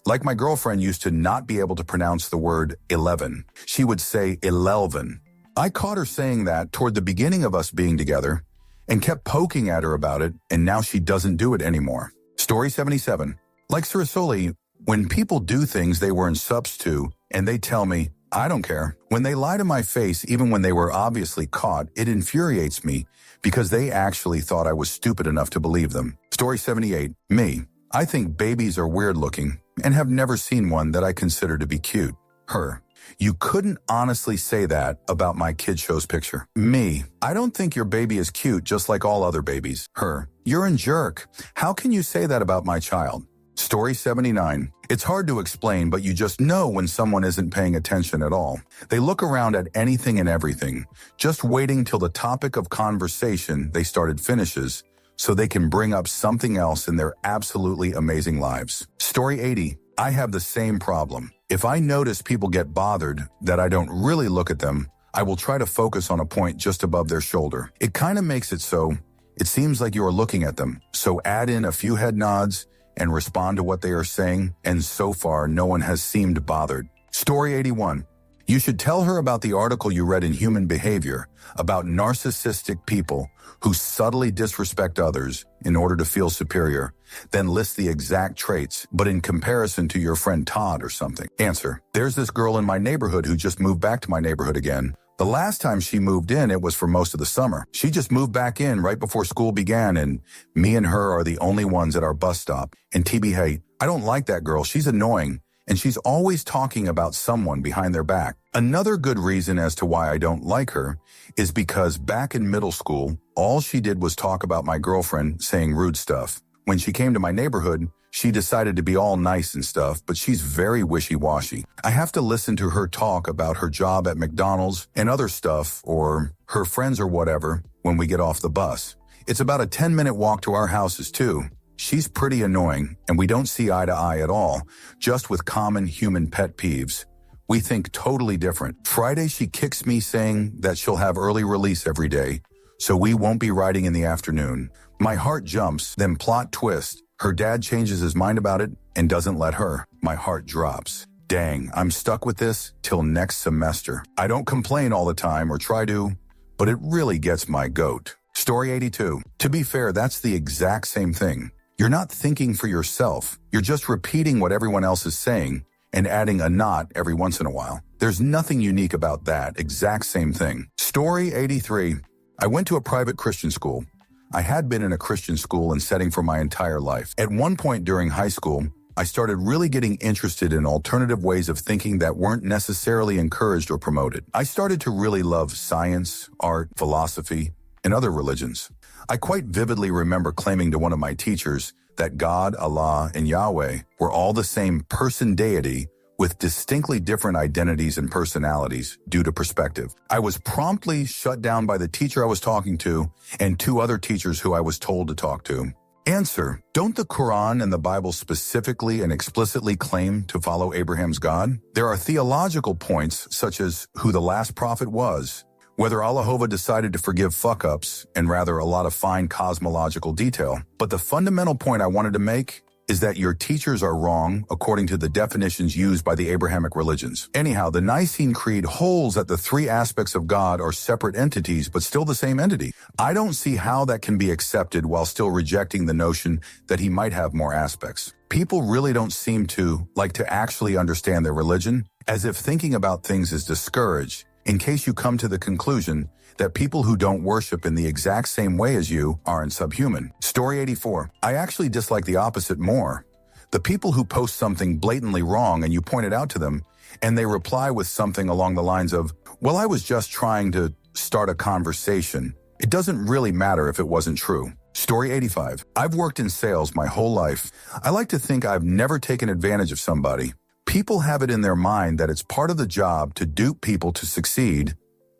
Like my girlfriend used to not be able to pronounce the word 11. She would say 11. I caught her saying that toward the beginning of us being together and kept poking at her about it, and now she doesn't do it anymore. Story 77. Like Cirasoli, when people do things they weren't subs to, and they tell me, I don't care. When they lie to my face, even when they were obviously caught, it infuriates me because they actually thought I was stupid enough to believe them. Story 78. Me. I think babies are weird looking and have never seen one that I consider to be cute. Her. You couldn't honestly say that about my kid show's picture. Me. I don't think your baby is cute just like all other babies. Her. You're a jerk. How can you say that about my child? Story 79. It's hard to explain, but you just know when someone isn't paying attention at all. They look around at anything and everything, just waiting till the topic of conversation they started finishes so they can bring up something else in their absolutely amazing lives. Story 80. I have the same problem. If I notice people get bothered that I don't really look at them, I will try to focus on a point just above their shoulder. It kind of makes it so it seems like you are looking at them. So add in a few head nods and respond to what they are saying, and so far no one has seemed bothered. Story 81. You should tell her about the article you read in Human Behavior about narcissistic people who subtly disrespect others in order to feel superior, then list the exact traits, but in comparison to your friend Todd or something. Answer. There's this girl in my neighborhood who just moved back to my neighborhood again. The last time she moved in, it was for most of the summer. She just moved back in right before school began, and me and her are the only ones at our bus stop. And TB, I don't like that girl. She's annoying, and she's always talking about someone behind their back. Another good reason as to why I don't like her is because back in middle school, all she did was talk about my girlfriend saying rude stuff. When she came to my neighborhood, she decided to be all nice and stuff, but she's very wishy-washy. I have to listen to her talk about her job at McDonald's and other stuff, or her friends or whatever, when we get off the bus. It's about a 10-minute walk to our houses too. She's pretty annoying, and we don't see eye to eye at all, just with common human pet peeves. We think totally different. Friday, she kicks me saying that she'll have early release every day, so we won't be riding in the afternoon. My heart jumps, then plot twist. Her dad changes his mind about it and doesn't let her. My heart drops. Dang, I'm stuck with this till next semester. I don't complain all the time or try to, but it really gets my goat. Story 82. To be fair, that's the exact same thing. You're not thinking for yourself. You're just repeating what everyone else is saying and adding a not every once in a while. There's nothing unique about that exact same thing. Story 83. I went to a private Christian school. I had been in a Christian school and setting for my entire life. At one point during high school, I started really getting interested in alternative ways of thinking that weren't necessarily encouraged or promoted. I started to really love science, art, philosophy, and other religions. I quite vividly remember claiming to one of my teachers that God, Allah, and Yahweh were all the same person deity with distinctly different identities and personalities due to perspective. I was promptly shut down by the teacher I was talking to and two other teachers who I was told to talk to. Answer. Don't the Quran and the Bible specifically and explicitly claim to follow Abraham's God? There are theological points such as who the last prophet was, whether Allahova decided to forgive fuck-ups, and rather a lot of fine cosmological detail. But the fundamental point I wanted to make is that your teachers are wrong according to the definitions used by the Abrahamic religions. Anyhow, the Nicene Creed holds that the three aspects of God are separate entities, but still the same entity. I don't see how that can be accepted while still rejecting the notion that he might have more aspects. People really don't seem to like to actually understand their religion, as if thinking about things is discouraged, in case you come to the conclusion that people who don't worship in the exact same way as you aren't subhuman. Story 84. I actually dislike the opposite more. The people who post something blatantly wrong and you point it out to them, and they reply with something along the lines of, well, I was just trying to start a conversation. It doesn't really matter if it wasn't true. Story 85. I've worked in sales my whole life. I like to think I've never taken advantage of somebody. People have it in their mind that it's part of the job to dupe people to succeed,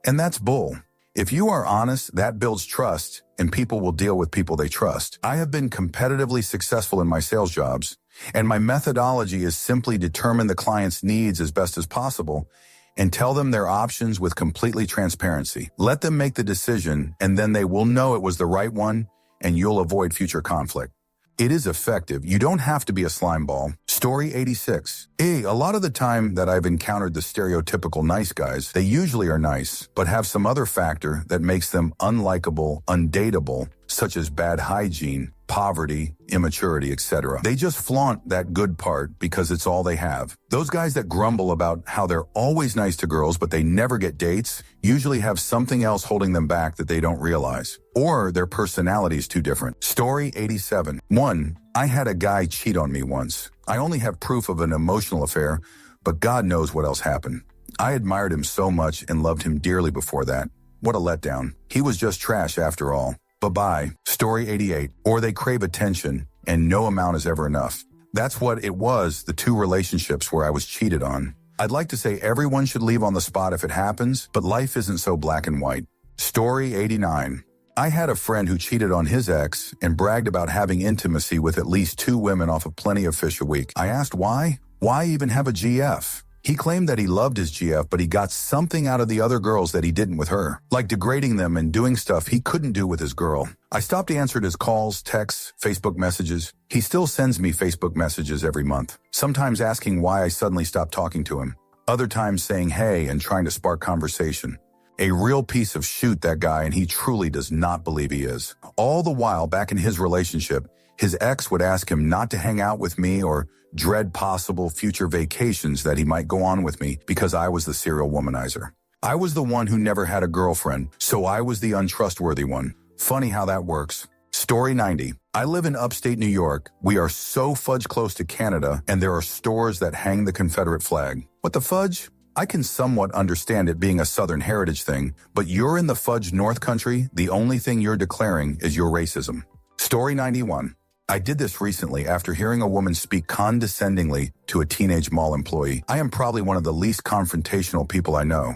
and that's bull. If you are honest, that builds trust, and people will deal with people they trust. I have been competitively successful in my sales jobs, and my methodology is simply determine the client's needs as best as possible and tell them their options with completely transparency. Let them make the decision, and then they will know it was the right one, and you'll avoid future conflict. It is effective. You don't have to be a slime ball. Story 86. A lot of the time that I've encountered the stereotypical nice guys, they usually are nice, but have some other factor that makes them unlikable, undateable, such as bad hygiene, poverty, immaturity, etc. They just flaunt that good part because it's all they have. Those guys that grumble about how they're always nice to girls but they never get dates usually have something else holding them back that they don't realize. Or their personality is too different. Story 87. 1. I had a guy cheat on me once. I only have proof of an emotional affair, but God knows what else happened. I admired him so much and loved him dearly before that. What a letdown. He was just trash after all. Bye-bye. Story 88. Or they crave attention, and no amount is ever enough. That's what it was, the two relationships where I was cheated on. I'd like to say everyone should leave on the spot if it happens, but life isn't so black and white. Story 89. I had a friend who cheated on his ex and bragged about having intimacy with at least 2 women off of Plenty of Fish a week. I asked why? Why even have a GF? He claimed that he loved his GF, but he got something out of the other girls that he didn't with her, like degrading them and doing stuff he couldn't do with his girl. I stopped answering his calls, texts, Facebook messages. He still sends me Facebook messages every month, sometimes asking why I suddenly stopped talking to him, other times saying hey and trying to spark conversation. A real piece of shoot, that guy, and he truly does not believe he is. All the while, back in his relationship, his ex would ask him not to hang out with me or dread possible future vacations that he might go on with me because I was the serial womanizer. I was the one who never had a girlfriend, so I was the untrustworthy one. Funny how that works. Story 90. I live in upstate New York. We are so fudge close to Canada, and there are stores that hang the Confederate flag. What the fudge? I can somewhat understand it being a Southern heritage thing, but you're in the fudge North Country, the only thing you're declaring is your racism. Story 91. I did this recently after hearing a woman speak condescendingly to a teenage mall employee. I am probably one of the least confrontational people I know,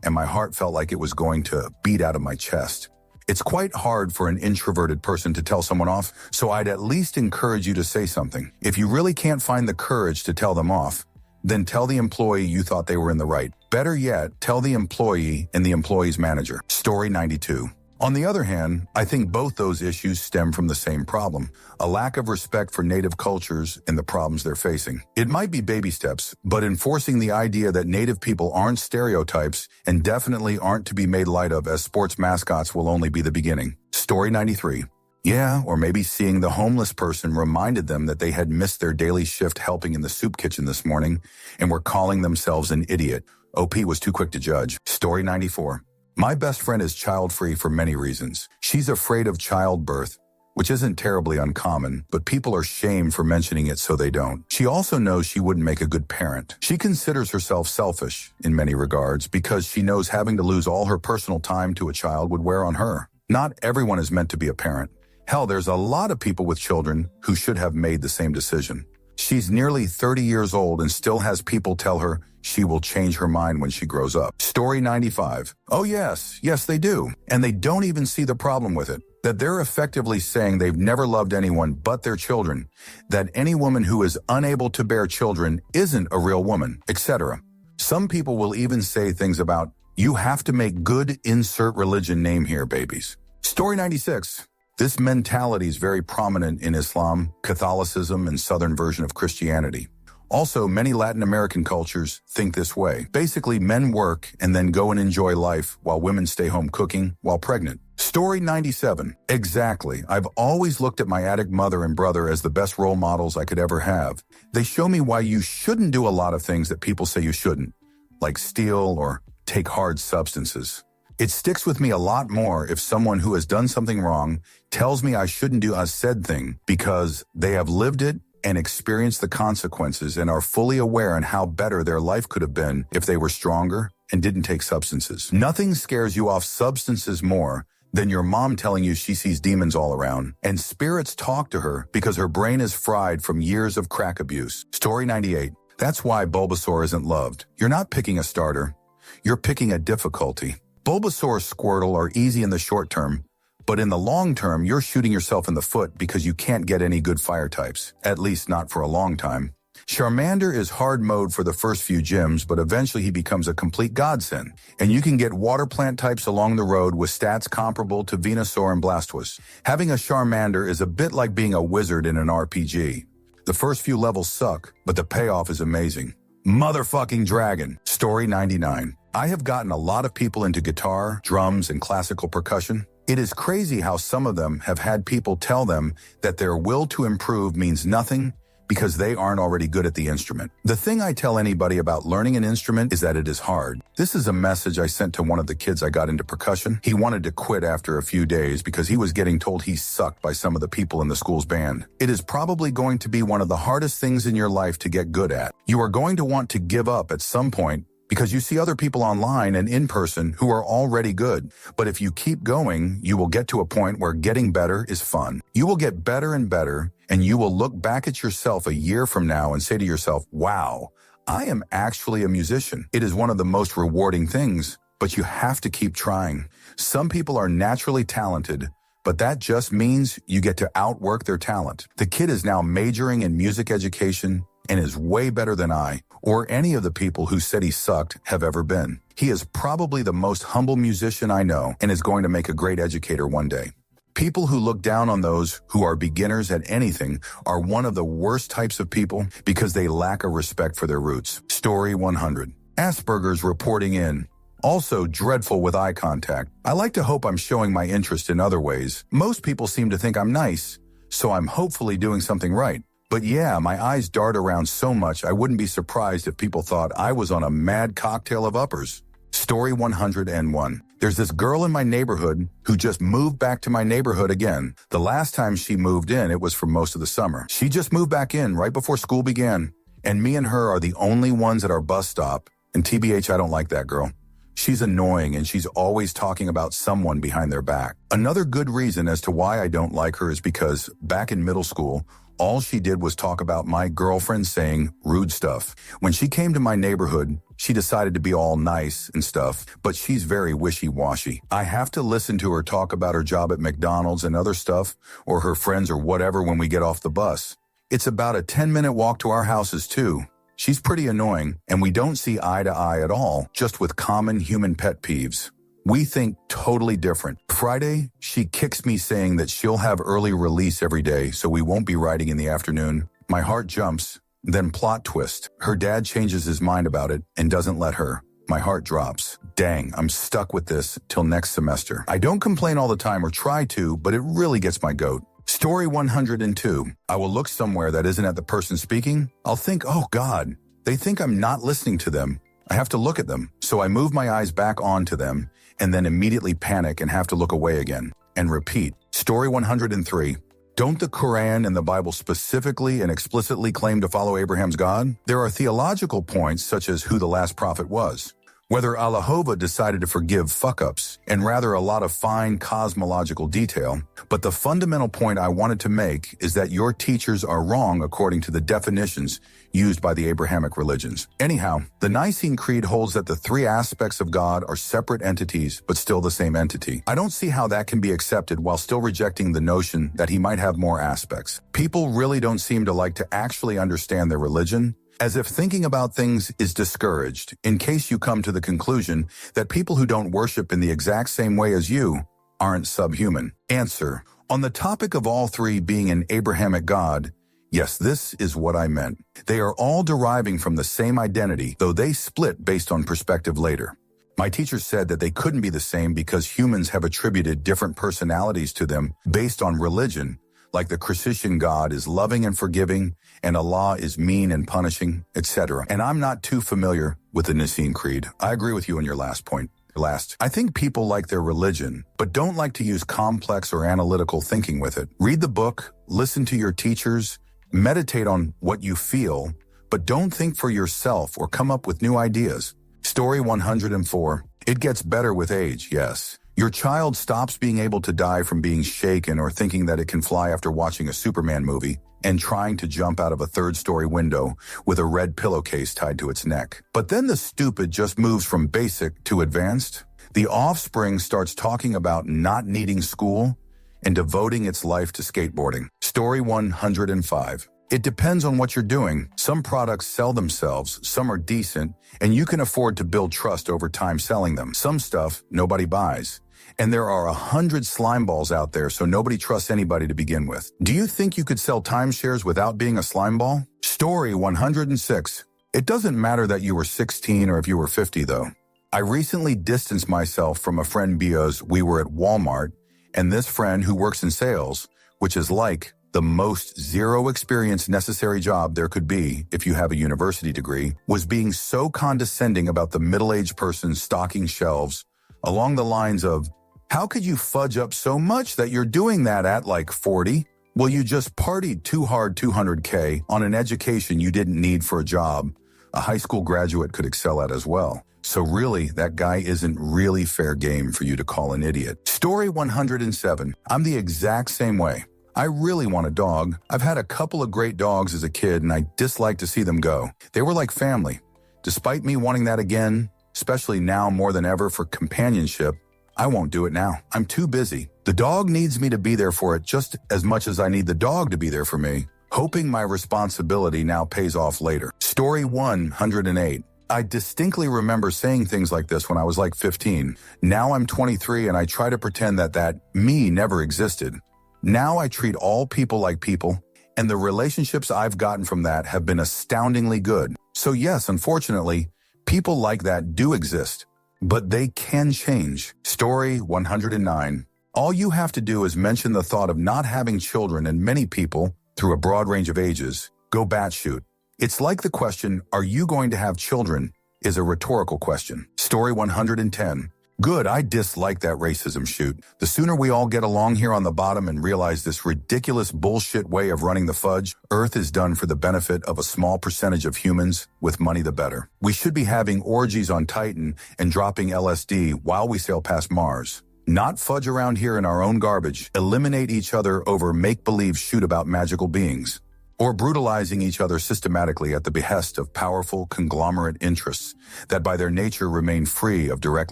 and my heart felt like it was going to beat out of my chest. It's quite hard for an introverted person to tell someone off, so I'd at least encourage you to say something. If you really can't find the courage to tell them off, then tell the employee you thought they were in the right. Better yet, tell the employee and the employee's manager. Story 92. On the other hand, I think both those issues stem from the same problem, a lack of respect for Native cultures and the problems they're facing. It might be baby steps, but enforcing the idea that Native people aren't stereotypes and definitely aren't to be made light of as sports mascots will only be the beginning. Story 93. Yeah, or maybe seeing the homeless person reminded them that they had missed their daily shift helping in the soup kitchen this morning and were calling themselves an idiot. OP was too quick to judge. Story 94. My best friend is child-free for many reasons. She's afraid of childbirth, which isn't terribly uncommon, but people are shamed for mentioning it so they don't. She also knows she wouldn't make a good parent. She considers herself selfish in many regards because she knows having to lose all her personal time to a child would wear on her. Not everyone is meant to be a parent. Hell, there's a lot of people with children who should have made the same decision. She's nearly 30 years old and still has people tell her she will change her mind when she grows up. Story 95. Oh yes, they do. And they don't even see the problem with it. That they're effectively saying they've never loved anyone but their children. That any woman who is unable to bear children isn't a real woman, etc. Some people will even say things about, you have to make good insert religion name here, babies. Story 96. This mentality is very prominent in Islam, Catholicism, and Southern version of Christianity. Also, many Latin American cultures think this way. Basically, men work and then go and enjoy life while women stay home cooking while pregnant. Story 97. Exactly. I've always looked at my addict mother and brother as the best role models I could ever have. They show me why you shouldn't do a lot of things that people say you shouldn't, like steal or take hard substances. It sticks with me a lot more if someone who has done something wrong tells me I shouldn't do a said thing because they have lived it and experienced the consequences and are fully aware on how better their life could have been if they were stronger and didn't take substances. Nothing scares you off substances more than your mom telling you she sees demons all around and spirits talk to her because her brain is fried from years of crack abuse. Story 98. That's why Bulbasaur isn't loved. You're not picking a starter. You're picking a difficulty. Bulbasaur, Squirtle are easy in the short term, but in the long term, you're shooting yourself in the foot because you can't get any good fire types, at least not for a long time. Charmander is hard mode for the first few gyms, but eventually he becomes a complete godsend, and you can get water plant types along the road with stats comparable to Venusaur and Blastoise. Having a Charmander is a bit like being a wizard in an RPG. The first few levels suck, but the payoff is amazing. Motherfucking Dragon. Story 99. I have gotten a lot of people into guitar, drums, and classical percussion. It is crazy how some of them have had people tell them that their will to improve means nothing because they aren't already good at the instrument. The thing I tell anybody about learning an instrument is that it is hard. This is a message I sent to one of the kids I got into percussion. He wanted to quit after a few days because he was getting told he sucked by some of the people in the school's band. It is probably going to be one of the hardest things in your life to get good at. You are going to want to give up at some point because you see other people online and in person who are already good. But if you keep going, you will get to a point where getting better is fun. You will get better and better, and you will look back at yourself a year from now and say to yourself, wow, I am actually a musician. It is one of the most rewarding things, but you have to keep trying. Some people are naturally talented, but that just means you get to outwork their talent. The kid is now majoring in music education and is way better than I, or any of the people who said he sucked, have ever been. He is probably the most humble musician I know and is going to make a great educator one day. People who look down on those who are beginners at anything are one of the worst types of people because they lack a respect for their roots. Story 100. Asperger's reporting in. Also dreadful with eye contact. I like to hope I'm showing my interest in other ways. Most people seem to think I'm nice, so I'm hopefully doing something right. But yeah, my eyes dart around so much I wouldn't be surprised if people thought I was on a mad cocktail of uppers. Story 101. There's this girl in my neighborhood who just moved back to my neighborhood again. The last time she moved in, it was for most of the summer. She just moved back in right before school began. And me and her are the only ones at our bus stop. And TBH, I don't like that girl. She's annoying and she's always talking about someone behind their back. Another good reason as to why I don't like her is because back in middle school, all she did was talk about my girlfriend saying rude stuff. When she came to my neighborhood, she decided to be all nice and stuff, but she's very wishy-washy. I have to listen to her talk about her job at McDonald's and other stuff, or her friends or whatever when we get off the bus. It's about a 10-minute walk to our houses too. She's pretty annoying, and we don't see eye to eye at all, just with common human pet peeves. We think totally different. Friday, she kicks me saying that she'll have early release every day, so we won't be riding in the afternoon. My heart jumps, then plot twist. Her dad changes his mind about it and doesn't let her. My heart drops. Dang, I'm stuck with this till next semester. I don't complain all the time or try to, but it really gets my goat. Story 102. I will look somewhere that isn't at the person speaking. I'll think, oh God, they think I'm not listening to them. I have to look at them. So I move my eyes back onto them and then immediately panic and have to look away again and repeat. Story 103. Don't the Quran and the Bible specifically and explicitly claim to follow Abraham's God? There are theological points such as who the last prophet was, whether Allahovah decided to forgive fuck-ups, and rather a lot of fine cosmological detail. But the fundamental point I wanted to make is that your teachers are wrong according to the definitions used by the Abrahamic religions. Anyhow, the Nicene Creed holds that the three aspects of God are separate entities, but still the same entity. I don't see how that can be accepted while still rejecting the notion that he might have more aspects. People really don't seem to like to actually understand their religion, as if thinking about things is discouraged, in case you come to the conclusion that people who don't worship in the exact same way as you aren't subhuman. Answer. On the topic of all three being an Abrahamic God, yes, this is what I meant. They are all deriving from the same identity, though they split based on perspective later. My teacher said that they couldn't be the same because humans have attributed different personalities to them based on religion, like the Christian God is loving and forgiving, and Allah is mean and punishing, etc. And I'm not too familiar with the Nicene Creed. I agree with you on your last point. I think people like their religion, but don't like to use complex or analytical thinking with it. Read the book, listen to your teachers, meditate on what you feel, but don't think for yourself or come up with new ideas. Story 104. It gets better with age, yes. Your child stops being able to die from being shaken or thinking that it can fly after watching a Superman movie and trying to jump out of a third-story window with a red pillowcase tied to its neck. But then the stupid just moves from basic to advanced. The offspring starts talking about not needing school and devoting its life to skateboarding. Story 105. It depends on what you're doing. Some products sell themselves, some are decent, and you can afford to build trust over time selling them. Some stuff nobody buys. And there are 100 slime balls out there, so nobody trusts anybody to begin with. Do you think you could sell timeshares without being a slime ball? Story 106. It doesn't matter that you were 16 or if you were 50, though. I recently distanced myself from a friend because we were at Walmart, and this friend who works in sales, which is like the most zero experience necessary job there could be if you have a university degree, was being so condescending about the middle-aged person stocking shelves along the lines of, how could you fudge up so much that you're doing that at like 40? Well, you just partied too hard $200K on an education you didn't need for a job a high school graduate could excel at as well. So really, that guy isn't really fair game for you to call an idiot. Story 107. I'm the exact same way. I really want a dog. I've had a couple of great dogs as a kid and I dislike to see them go. They were like family. Despite me wanting that again, especially now more than ever for companionship, I won't do it now. I'm too busy. The dog needs me to be there for it just as much as I need the dog to be there for me, hoping my responsibility now pays off later. Story 108. I distinctly remember saying things like this when I was like 15. Now I'm 23 and I try to pretend that me never existed. Now I treat all people like people, and the relationships I've gotten from that have been astoundingly good. So yes, unfortunately, people like that do exist, but they can change. Story 109. All you have to do is mention the thought of not having children, and many people, through a broad range of ages, go batshit. It's like the question, are you going to have children, is a rhetorical question. Story 110. Good, I dislike that racism shoot. The sooner we all get along here on the bottom and realize this ridiculous bullshit way of running the fudge, Earth is done for the benefit of a small percentage of humans, with money the better. We should be having orgies on Titan and dropping LSD while we sail past Mars. Not fudge around here in our own garbage, eliminate each other over make-believe shoot about magical beings, or brutalizing each other systematically at the behest of powerful conglomerate interests that by their nature remain free of direct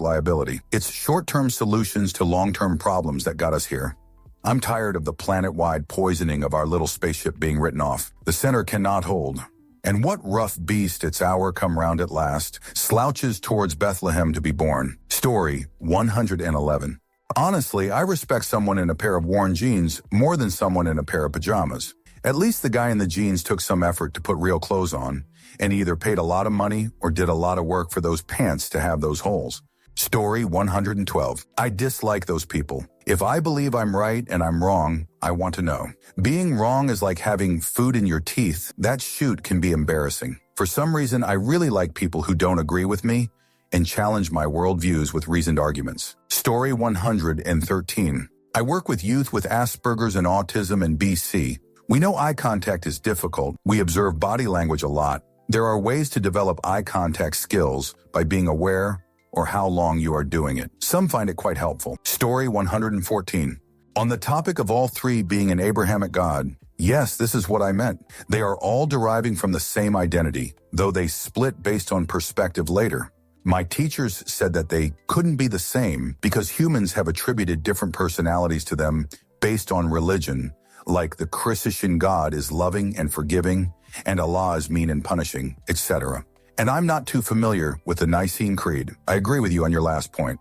liability. It's short-term solutions to long-term problems that got us here. I'm tired of the planet-wide poisoning of our little spaceship being written off. The center cannot hold. And what rough beast, its hour come round at last, slouches towards Bethlehem to be born. Story 111. Honestly, I respect someone in a pair of worn jeans more than someone in a pair of pajamas. At least the guy in the jeans took some effort to put real clothes on, and either paid a lot of money or did a lot of work for those pants to have those holes. Story 112. I dislike those people. If I believe I'm right and I'm wrong, I want to know. Being wrong is like having food in your teeth. That shoot can be embarrassing. For some reason, I really like people who don't agree with me and challenge my worldviews with reasoned arguments. Story 113. I work with youth with Asperger's and autism in BC. We know eye contact is difficult. We observe body language a lot. There are ways to develop eye contact skills by being aware or how long you are doing it. Some find it quite helpful. Story 114. On the topic of all three being an Abrahamic God, yes, this is what I meant. They are all deriving from the same identity, though they split based on perspective later. My teachers said that they couldn't be the same because humans have attributed different personalities to them based on religion, like the Christian God is loving and forgiving, and Allah is mean and punishing, etc. And I'm not too familiar with the Nicene Creed. I agree with you on your last point.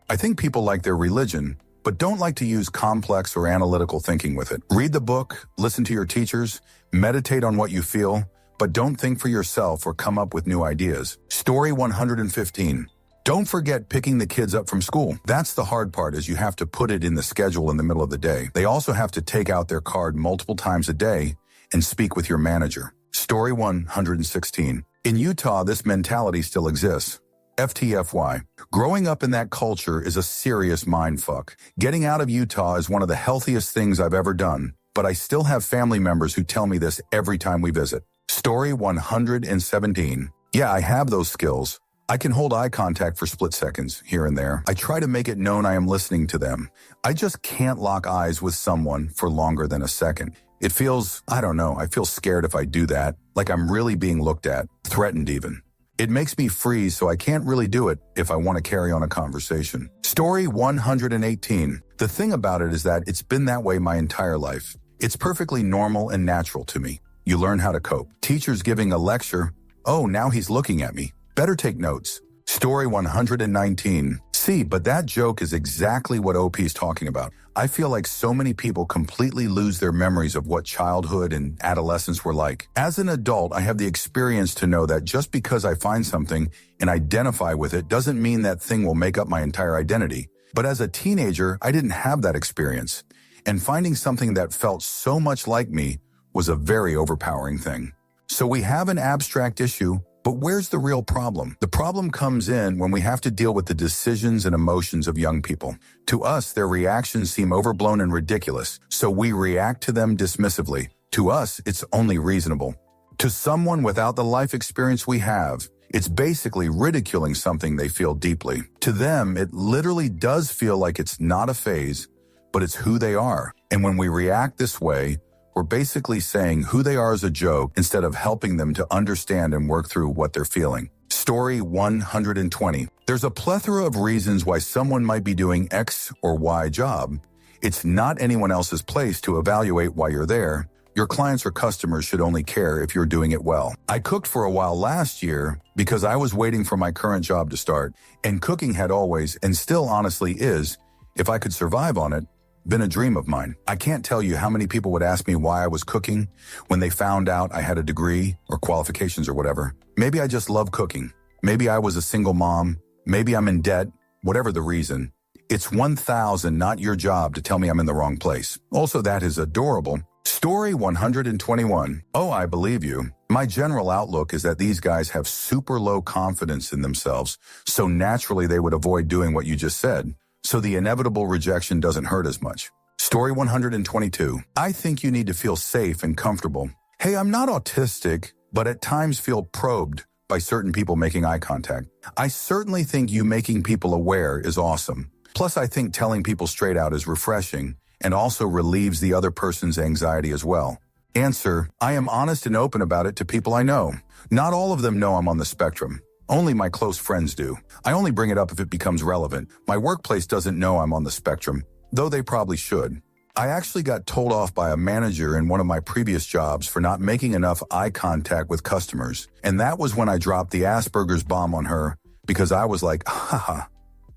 I think people like their religion, but don't like to use complex or analytical thinking with it. Read the book, listen to your teachers, meditate on what you feel, but don't think for yourself or come up with new ideas. Story 115. Don't forget picking the kids up from school. That's the hard part, is you have to put it in the schedule in the middle of the day. They also have to take out their card multiple times a day and speak with your manager. Story 116. In Utah, this mentality still exists. FTFY. Growing up in that culture is a serious mindfuck. Getting out of Utah is one of the healthiest things I've ever done, but I still have family members who tell me this every time we visit. Story 117. Yeah, I have those skills. I can hold eye contact for split seconds here and there. I try to make it known I am listening to them. I just can't lock eyes with someone for longer than a second. It feels, I don't know, I feel scared if I do that, like I'm really being looked at, threatened even. It makes me freeze, so I can't really do it if I want to carry on a conversation. Story 118. The thing about it is that it's been that way my entire life. It's perfectly normal and natural to me. You learn how to cope. Teacher's giving a lecture. Oh, now he's looking at me. Better take notes. Story 119. See, but that joke is exactly what OP's talking about. I feel like so many people completely lose their memories of what childhood and adolescence were like. As an adult, I have the experience to know that just because I find something and identify with it doesn't mean that thing will make up my entire identity. But as a teenager, I didn't have that experience. And finding something that felt so much like me was a very overpowering thing. So we have an abstract issue, but where's the real problem? The problem comes in when we have to deal with the decisions and emotions of young people. To us, their reactions seem overblown and ridiculous, so we react to them dismissively. To us, it's only reasonable. To someone without the life experience we have, it's basically ridiculing something they feel deeply. To them, it literally does feel like it's not a phase, but it's who they are. And when we react this way, we're basically saying who they are is a joke instead of helping them to understand and work through what they're feeling. Story 120. There's a plethora of reasons why someone might be doing X or Y job. It's not anyone else's place to evaluate why you're there. Your clients or customers should only care if you're doing it well. I cooked for a while last year because I was waiting for my current job to start, and cooking had always, and still honestly is, if I could survive on it, been a dream of mine. I can't tell you how many people would ask me why I was cooking when they found out I had a degree or qualifications or whatever. Maybe I just love cooking. Maybe I was a single mom. Maybe I'm in debt. Whatever the reason. It's 1,000 not your job to tell me I'm in the wrong place. Also, that is adorable. Story 121. Oh, I believe you. My general outlook is that these guys have super low confidence in themselves, so naturally they would avoid doing what you just said. So the inevitable rejection doesn't hurt as much. Story 122. I think you need to feel safe and comfortable. Hey, I'm not autistic, but at times feel probed by certain people making eye contact. I certainly think you making people aware is awesome. Plus, I think telling people straight out is refreshing and also relieves the other person's anxiety as well. Answer: I am honest and open about it to people I know. Not all of them know I'm on the spectrum. Only my close friends do. I only bring it up if it becomes relevant. My workplace doesn't know I'm on the spectrum, though they probably should. I actually got told off by a manager in one of my previous jobs for not making enough eye contact with customers, and that was when I dropped the Asperger's bomb on her because I was like, haha,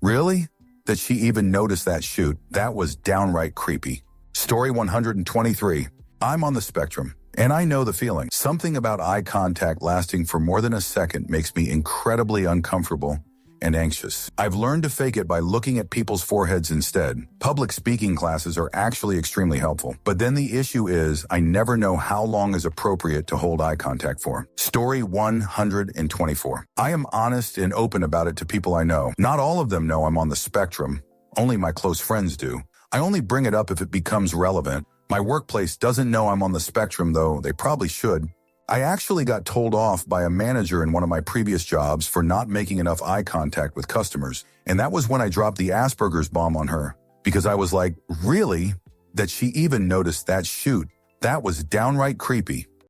really? That she even noticed that shoot? That was downright creepy. Story 123. I'm on the spectrum. And I know the feeling. Something about eye contact lasting for more than a second makes me incredibly uncomfortable and anxious. I've learned to fake it by looking at people's foreheads instead. Public speaking classes are actually extremely helpful. But then the issue is I never know how long is appropriate to hold eye contact for. Story 124. I am honest and open about it to people I know. Not all of them know I'm on the spectrum. Only my close friends do. I only bring it up if it becomes relevant. My workplace doesn't know I'm on the spectrum, though they probably should. I actually got told off by a manager in one of my previous jobs for not making enough eye contact with customers. And that was when I dropped the Asperger's bomb on her, because I was like, really? That she even noticed that shoot? That was downright creepy.